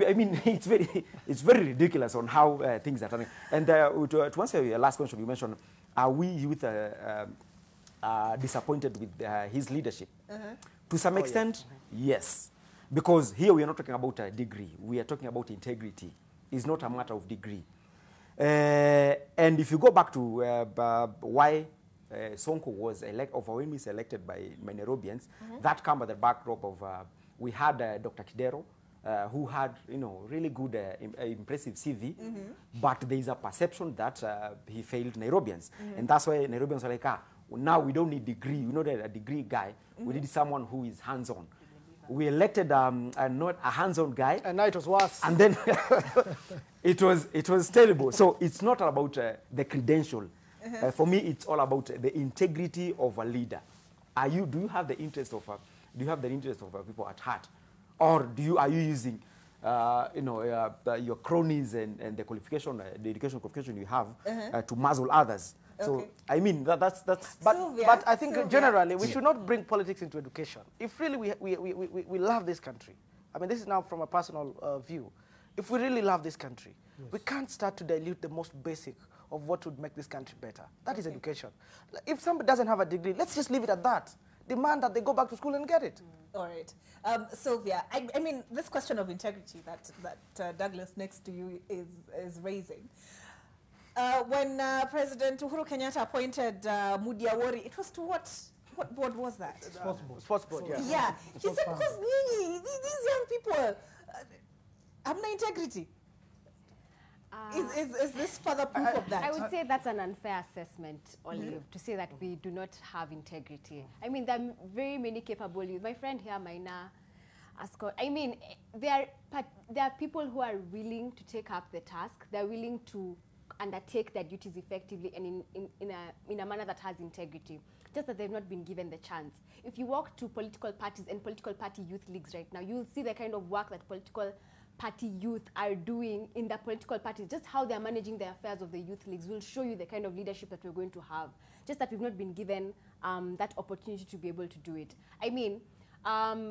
[SPEAKER 11] I mean, it's very ridiculous on how things are turning. And to answer your last question, you mentioned, are we youth disappointed with his leadership? To some extent, yes. Because here we are not talking about a degree. We are talking about integrity. It's not a matter of degree. And if you go back to why Sonko was overwhelmingly selected by Nairobians, that came by the backdrop of, we had Dr. Kidero, who had, really good, impressive CV, but there is a perception that he failed Nairobians. And that's why Nairobians are like, now we don't need degree. We know that a degree guy. We need someone who is hands-on. We elected not a hands-on guy.
[SPEAKER 13] And now it was worse.
[SPEAKER 11] And then it was terrible. So it's not about the credential. For me, it's all about the integrity of a leader. Do you have the interest of people at heart, or are you using your cronies and the qualification, the education qualification you have to muzzle others? So I mean that's.
[SPEAKER 13] But I think generally we should not bring politics into education. If really we love this country, I mean this is now from a personal view. If we really love this country, we can't start to dilute the most basic of what would make this country better. That is education. If somebody doesn't have a degree, let's just leave it at that. Demand that they go back to school and get it.
[SPEAKER 1] All right. Sylvia, I mean, this question of integrity that Douglas next to you is raising. When President Uhuru Kenyatta appointed Mudi Awori, it was to what board was that?
[SPEAKER 13] Sports board, yeah.
[SPEAKER 1] Yeah. He said, because these young people have no integrity. Is this further proof of that?
[SPEAKER 12] I would say that's an unfair assessment, Olive, to say that we do not have integrity. I mean, there are very many capable youth. My friend here, Maina Ascot, I mean, there are people who are willing to take up the task. They're willing to undertake their duties effectively and in a manner that has integrity, just that they've not been given the chance. If you walk to political parties and political party youth leagues right now, you'll see the kind of work that political party youth are doing in the political parties. Just how they're managing the affairs of the youth leagues will show you the kind of leadership that we're going to have, just that we've not been given that opportunity to be able to do it. I mean,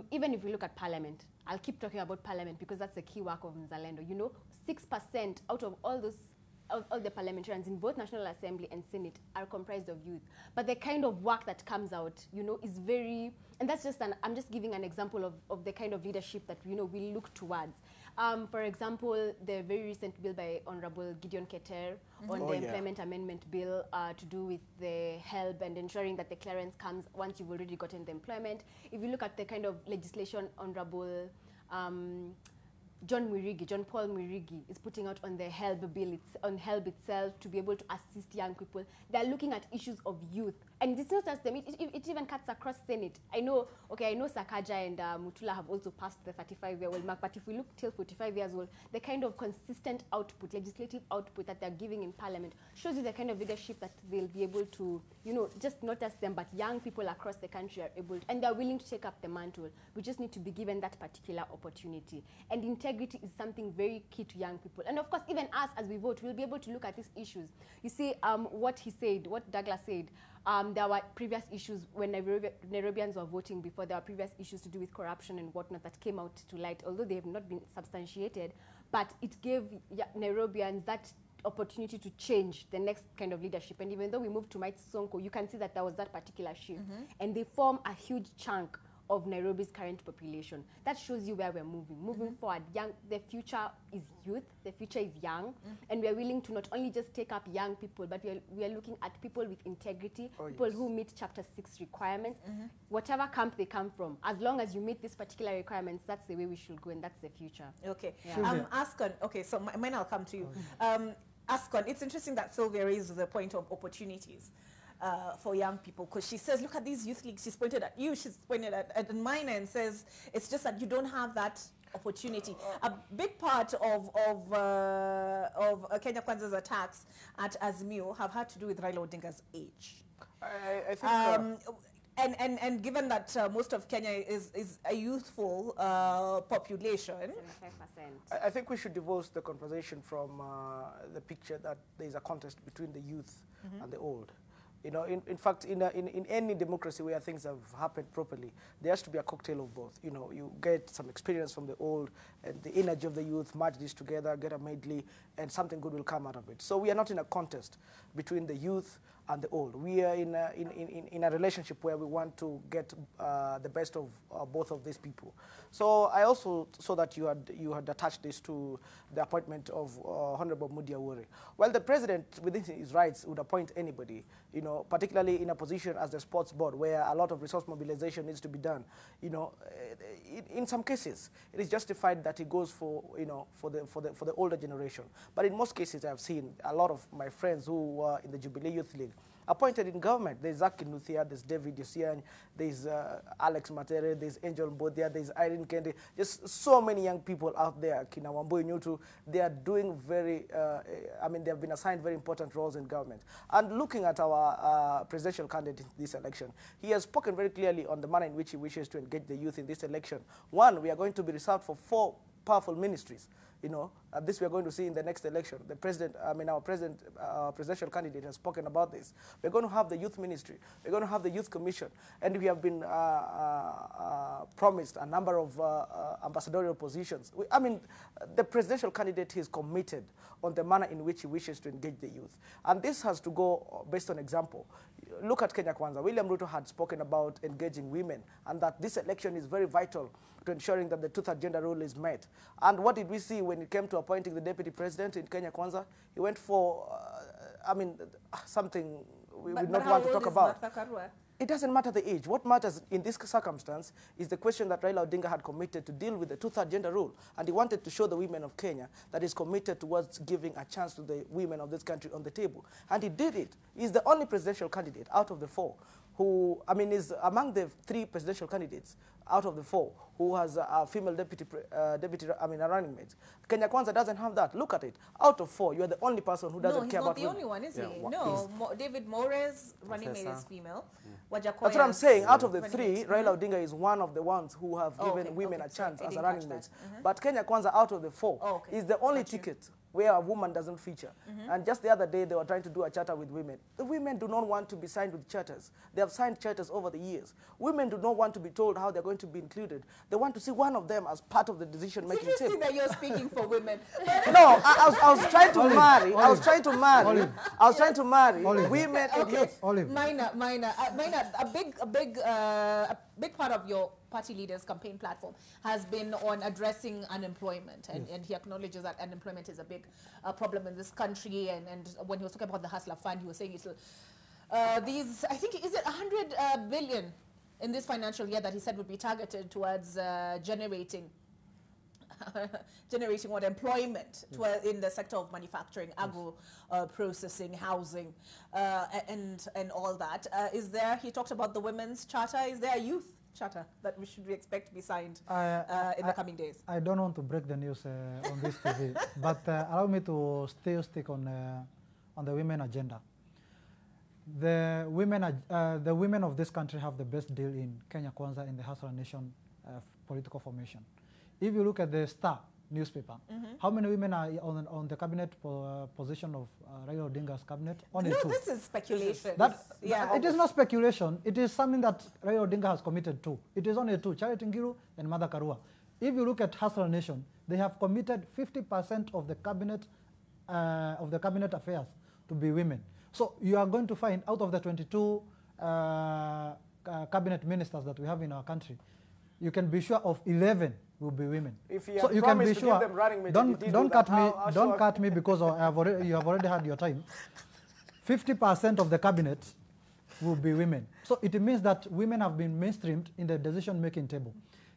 [SPEAKER 12] even if we look at Parliament, I'll keep talking about Parliament because that's the key work of Mzalendo. 6% out of all the parliamentarians in both National Assembly and Senate are comprised of youth. But the kind of work that comes out, is very, and that's just I'm just giving an example of the kind of leadership that, we look towards. For example, the very recent bill by Honorable Gideon Keter on the Employment Amendment Bill to do with the HELB and ensuring that the clearance comes once you've already gotten the employment. If you look at the kind of legislation Honorable John Paul Mwirigi is putting out on the HELB bill, on HELB itself, to be able to assist young people. They're looking at issues of youth. And it's not just them, it even cuts across Senate. I know Sakaja and Mutula have also passed the 35-year-old mark, but if we look till 45 years old, the kind of consistent output, legislative output that they're giving in Parliament shows you the kind of leadership that they'll be able to, just not just them, but young people across the country are able to, and they're willing to take up the mantle. We just need to be given that particular opportunity. And integrity is something very key to young people. And of course, even us as we vote, we'll be able to look at these issues. You see, what he said, what Douglas said, there were previous issues when Nairobians were voting before. There were previous issues to do with corruption and whatnot that came out to light, although they have not been substantiated. But it gave Nairobians that opportunity to change the next kind of leadership. And even though we moved to Mike Sonko, you can see that there was that particular shift. And they form a huge chunk of Nairobi's current population. That shows you where we're moving. Moving forward, the future is youth, the future is young, and we're willing to not only just take up young people, but we are looking at people with integrity, people who meet Chapter 6 requirements, whatever camp they come from. As long as you meet these particular requirements, that's the way we should go, and that's the future.
[SPEAKER 1] Okay. Ascon, okay, so mine I'll come to you. Ascon, it's interesting that Sylvia raises the point of opportunities for young people, because she says, look at these youth leagues. She's pointed at you, she's pointed at mine, and says it's just that you don't have that opportunity. A big part of Kenya Kwanza's attacks at Azimio have had to do with Raila Odinga's age.
[SPEAKER 13] I think
[SPEAKER 1] and given that most of Kenya is a youthful population,
[SPEAKER 13] 75%. I think we should divorce the conversation from the picture that there is a contest between the youth and the old. You know, in fact, in any democracy where things have happened properly, there has to be a cocktail of both. You know, you get some experience from the old and the energy of the youth, merge this together, get a medley, and something good will come out of it. So we are not in a contest between the youth and the old. We are in a relationship where we want to get the best of both of these people. So I also saw that you had attached this to the appointment of Honorable Mudi Awori. Well, the president, within his rights, would appoint anybody, you know, particularly in a position as the sports board, where a lot of resource mobilization needs to be done. You know, in some cases, it is justified that he goes for, you know, for the older generation. But in most cases, I have seen a lot of my friends who were in the Jubilee Youth League appointed in government. There's Zaki Nuthia, there's David Yosian, there's Alex Matere, there's Angel Mbodia, there's Irene Kendi. Just so many young people out there, Kina Wambui Nyutu, they are doing very, I mean, they have been assigned very important roles in government. And looking at our presidential candidate in this election, he has spoken very clearly on the manner in which he wishes to engage the youth in this election. One, we are going to be reserved for 4 powerful ministries. You know, this we are going to see in the next election. The president, I mean, our presidential candidate has spoken about this. We're going to have the youth ministry. We're going to have the youth commission. And we have been promised a number of ambassadorial positions. I mean, the presidential candidate is committed on the manner in which he wishes to engage the youth. And this has to go based on example. Look at Kenya Kwanza. William Ruto had spoken about engaging women and that this election is very vital to ensuring that the Truth Agenda rule is met. And what did we see when it came to appointing the deputy president in Kenya Kwanza? He went for, I mean, something we would not want to talk about. It doesn't matter the age. What matters in this circumstance is the question that Raila Odinga had committed to deal with the Truth Agenda rule. And he wanted to show the women of Kenya that he's committed towards giving a chance to the women of this country on the table. And he did it. He's the only presidential candidate out of the 4 who, I mean, is among the 3 presidential candidates out of the 4 who has a female a running mate. Kenya Kwanza doesn't have that. Look at it. Out of 4, you're the only person who doesn't care about women.
[SPEAKER 1] No, he's not the only one, is he? No, David Moraes, running mate, is female.
[SPEAKER 13] That's what I'm saying. Out of the 3, Raila Odinga is one of the ones who have given women a chance as a running mate. But Kenya Kwanza, out of the 4, is the only ticket where a woman doesn't feature. And just the other day, they were trying to do a charter with women. The women do not want to be signed with charters. They have signed charters over the years. Women do not want to be told how they're going to be included. They want to see one of them as part of the decision-making
[SPEAKER 1] team. It's interesting that you're speaking for women.
[SPEAKER 13] No, I was trying to marry. I was trying to marry. I was trying to marry women and youth.
[SPEAKER 1] Minor, a big part of your party leader's campaign platform has been on addressing unemployment, and he acknowledges that unemployment is a big problem in this country. And when he was talking about the Hustler Fund, he was saying it's these, I think, is it 100 billion in this financial year that he said would be targeted towards generating what employment in the sector of manufacturing, agro processing, housing, and all that. Is there? He talked about the women's charter. Is there a youth charter that we should expect to be signed in the coming days?
[SPEAKER 9] I don't want to break the news on this TV, but allow me to stick on the women agenda. The women of this country have the best deal in Kenya Kwanza in the Hustler Nation political formation. If you look at the Star newspaper, how many women are on the cabinet position of Raila Odinga's cabinet? Only 2.
[SPEAKER 1] This is speculation.
[SPEAKER 9] It is not speculation. It is something that Raila Odinga has committed to. It is only 2, Charity Ngilu and Martha Karua. If you look at Hustler Nation, they have committed 50% of the cabinet affairs to be women. So you are going to find out of the 22 cabinet ministers that we have in our country, you can be sure of 11 will be women.
[SPEAKER 13] If you can be sure.
[SPEAKER 9] Don't cut me because you have already had your time. 50% of the cabinet will be women. So it means that women have been mainstreamed in the decision-making table.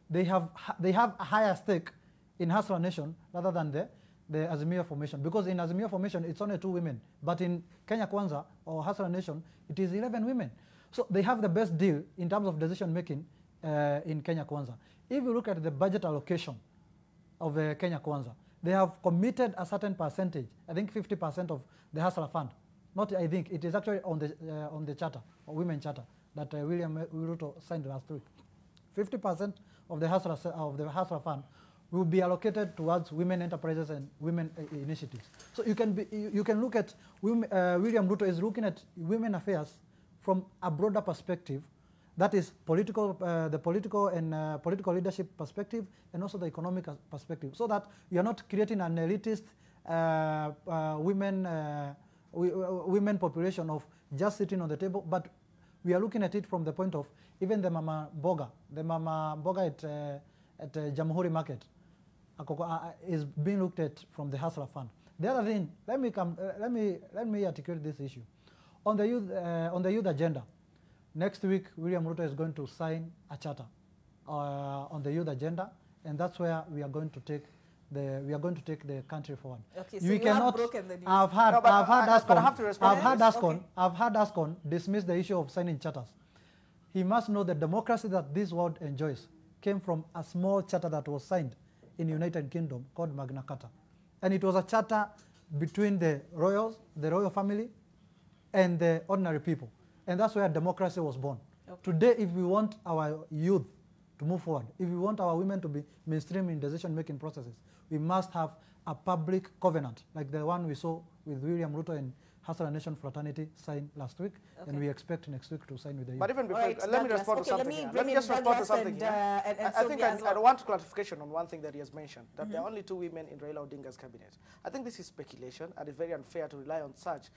[SPEAKER 9] They have a higher stake in Hustler Nation rather than the Azimio formation, because in Azimio formation it's only 2 women, but in Kenya Kwanza or Hustler Nation it is 11 women. So they have the best deal in terms of decision making in Kenya Kwanza. If you look at the budget allocation of Kenya Kwanza, they have committed a certain percentage, I think 50% of the Hustler Fund. Not I think, it is actually on the charter, or women charter, that William Ruto signed last week. 50% of the Hustler Fund will be allocated towards women enterprises and women initiatives. So you can look at William Ruto is looking at women affairs from a broader perspective, that is political, the political and political leadership perspective, and also the economic perspective, so that we are not creating an elitist women population of just sitting on the table, but we are looking at it from the point of even the Mama Boga at Jamhuri Market is being looked at from the Hustler Fund. The other thing, let me articulate this issue on the youth agenda. Next week, William Ruto is going to sign a charter on the youth agenda, and that's where we are going to take the country forward.
[SPEAKER 1] Okay, so you have broken the news.
[SPEAKER 9] I've had Ascon dismiss the issue of signing charters. He must know the democracy that this world enjoys came from a small charter that was signed in the United Kingdom called Magna Carta. And it was a charter between the royals, the royal family, and the ordinary people. And that's where democracy was born. Okay. Today, if we want our youth to move forward, if we want our women to be mainstream in decision-making processes, we must have a public covenant, like the one we saw with William Ruto and Hustler Nation Fraternity signed last week, and we expect next week to sign with the youth.
[SPEAKER 13] But even before, let me respond to something. Let me just respond to something. I think I want clarification on one thing that he has mentioned, that there are only 2 women in Raila Odinga's cabinet. I think this is speculation, and it's very unfair to rely on such.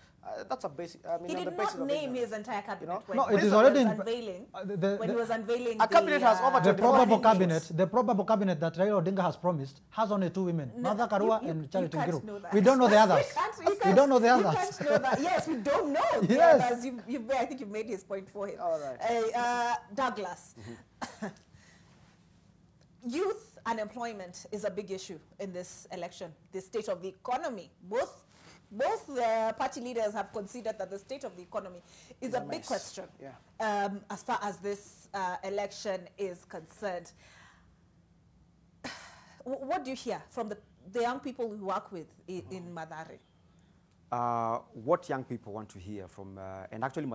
[SPEAKER 13] That's a basic. I mean,
[SPEAKER 1] he did not name his entire cabinet. You
[SPEAKER 9] no,
[SPEAKER 1] know?
[SPEAKER 9] it is already
[SPEAKER 1] unveiling. When he was unveiling,
[SPEAKER 13] a cabinet has over
[SPEAKER 9] the probable cabinet that Raila Odinga has promised has only 2 women, Martha Karua and Charity Ngilu. We don't know the others. We don't know the others.
[SPEAKER 1] Yes, we don't know.
[SPEAKER 9] Yes.
[SPEAKER 1] I think you made his point for him.
[SPEAKER 13] All right.
[SPEAKER 1] Douglas, youth unemployment is a big issue in this election. The state of the economy. Both party leaders have considered that the state of the economy is a big question as far as this election is concerned. What do you hear from the young people who work with in Mathare?
[SPEAKER 11] What young people want to hear from, and actually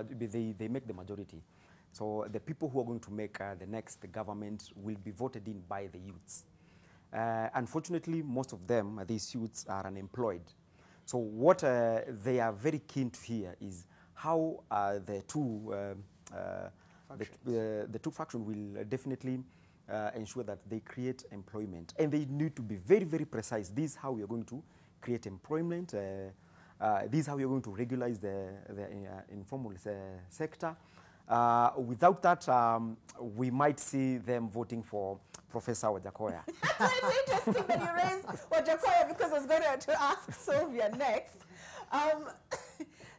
[SPEAKER 11] they make the majority. So the people who are going to make the next government will be voted in by the youths. Unfortunately, most of them, these youths, are unemployed. So what they are very keen to hear is how the two factions will definitely ensure that they create employment. And they need to be very, very precise. This is how we are going to create employment. This is how we are going to regularize the informal sector. Without that, we might see them voting for Professor Wajakoya.
[SPEAKER 1] It's interesting that you raised Wajakoya, because I was going to ask Sylvia next.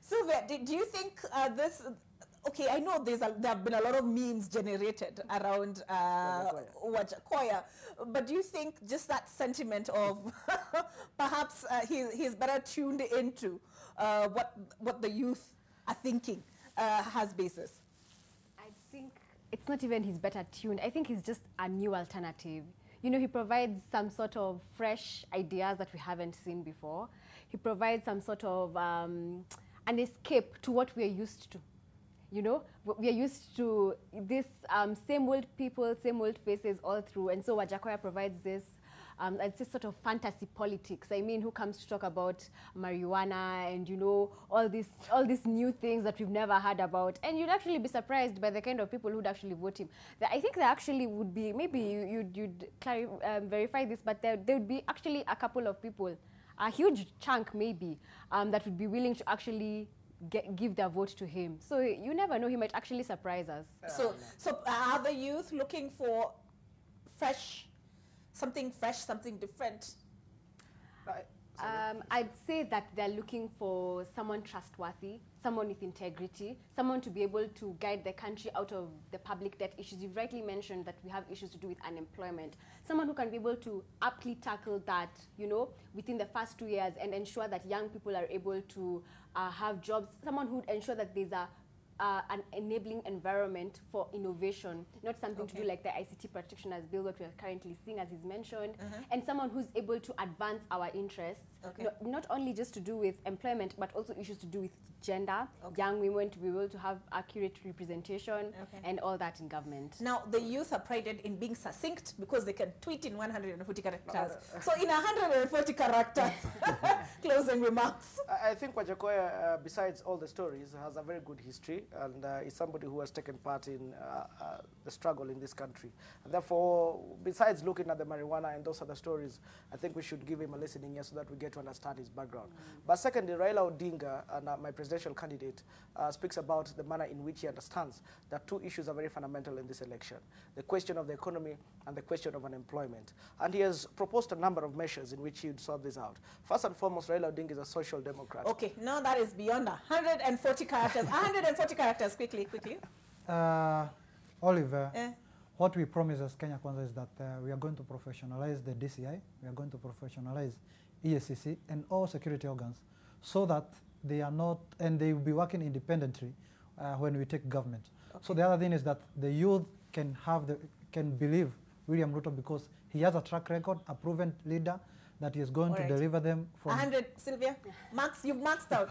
[SPEAKER 1] Sylvia, do you think this... Okay, I know there have been a lot of memes generated around Wajakoya, but do you think just that sentiment of perhaps he's better tuned into what the youth are thinking has basis?
[SPEAKER 12] I think it's not even he's better tuned. I think he's just a new alternative. You know, he provides some sort of fresh ideas that we haven't seen before. He provides some sort of an escape to what we are used to. You know, we are used to this same old people, same old faces all through. And so Wajakoya provides this, it's this sort of fantasy politics. I mean, who comes to talk about marijuana and, you know, all these new things that we've never heard about. And you'd actually be surprised by the kind of people who'd actually vote him. I think there actually would be, maybe you'd verify this, but there would be actually a couple of people, a huge chunk maybe, that would be willing to actually give their vote to him. So you never know, he might actually surprise us.
[SPEAKER 1] So are the youth looking for something fresh, something different?
[SPEAKER 12] I'd say that they're looking for someone trustworthy, someone with integrity, someone to be able to guide the country out of the public debt issues. You've rightly mentioned that we have issues to do with unemployment. Someone who can be able to aptly tackle that, you know, within the first 2 years and ensure that young people are able to have jobs. Someone who would ensure that there's an enabling environment for innovation, not something to do like the ICT practitioners bill that we are currently seeing, as is mentioned, and someone who's able to advance our interests, not only just to do with employment, but also issues to do with gender, young women to be able to have accurate representation, and all that in government.
[SPEAKER 1] Now, the youth are prided in being succinct because they can tweet in 140 characters. So in 140 characters, closing remarks.
[SPEAKER 13] I think Wajakoya, besides all the stories, has a very good history and is somebody who has taken part in the struggle in this country. And therefore, besides looking at the marijuana and those other stories, I think we should give him a listening ear so that we get to understand his background. But secondly, Raila Odinga, my presidential candidate, speaks about the manner in which he understands that two issues are very fundamental in this election: the question of the economy and the question of unemployment. And he has proposed a number of measures in which he would sort this out. First and foremost, Raila Odinga is a social democrat.
[SPEAKER 1] Okay, now that is beyond 140 characters. 140 characters, quickly.
[SPEAKER 9] Oliver, what we promise as Kenya Kwanza is that we are going to professionalize the DCI, we are going to professionalize EACC and all security organs so that they are not, and they will be working independently when we take government. Okay. So the other thing is that the youth can believe William Ruto because he has a track record, a proven leader that is going to deliver them from...
[SPEAKER 1] 100, Sylvia, Max, you've maxed out.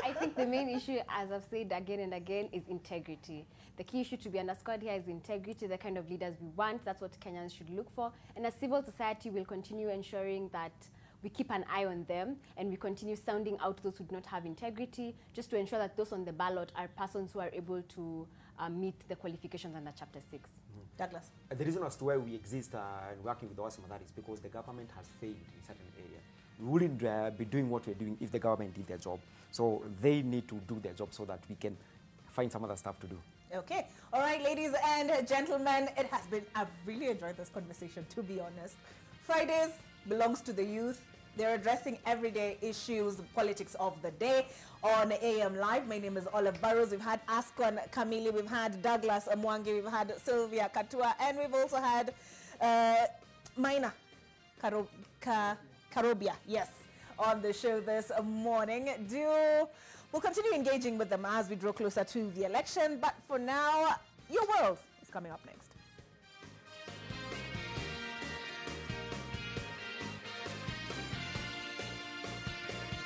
[SPEAKER 12] I think the main issue, as I've said again and again, is integrity. The key issue to be underscored here is integrity, the kind of leaders we want. That's what Kenyans should look for. And as civil society, we'll continue ensuring that we keep an eye on them and we continue sounding out those who do not have integrity, just to ensure that those on the ballot are persons who are able to meet the qualifications under Chapter 6.
[SPEAKER 1] Douglas.
[SPEAKER 11] The reason as to why we exist and working with Awasima, that is because the government has failed in certain areas. We wouldn't be doing what we're doing if the government did their job. So they need to do their job so that we can find some other stuff to do.
[SPEAKER 1] Okay. All right, ladies and gentlemen, it has been, I've really enjoyed this conversation, to be honest. Fridays belongs to the youth. They're addressing everyday issues, politics of the day on AM Live. My name is Olive Burrows. We've had Ascon Kamili, we've had Douglas Mwangi, we've had Sylvia Katua, and we've also had Maina Karobia, yes, on the show this morning. We'll continue engaging with them as we draw closer to the election, but for now, Your World is coming up next.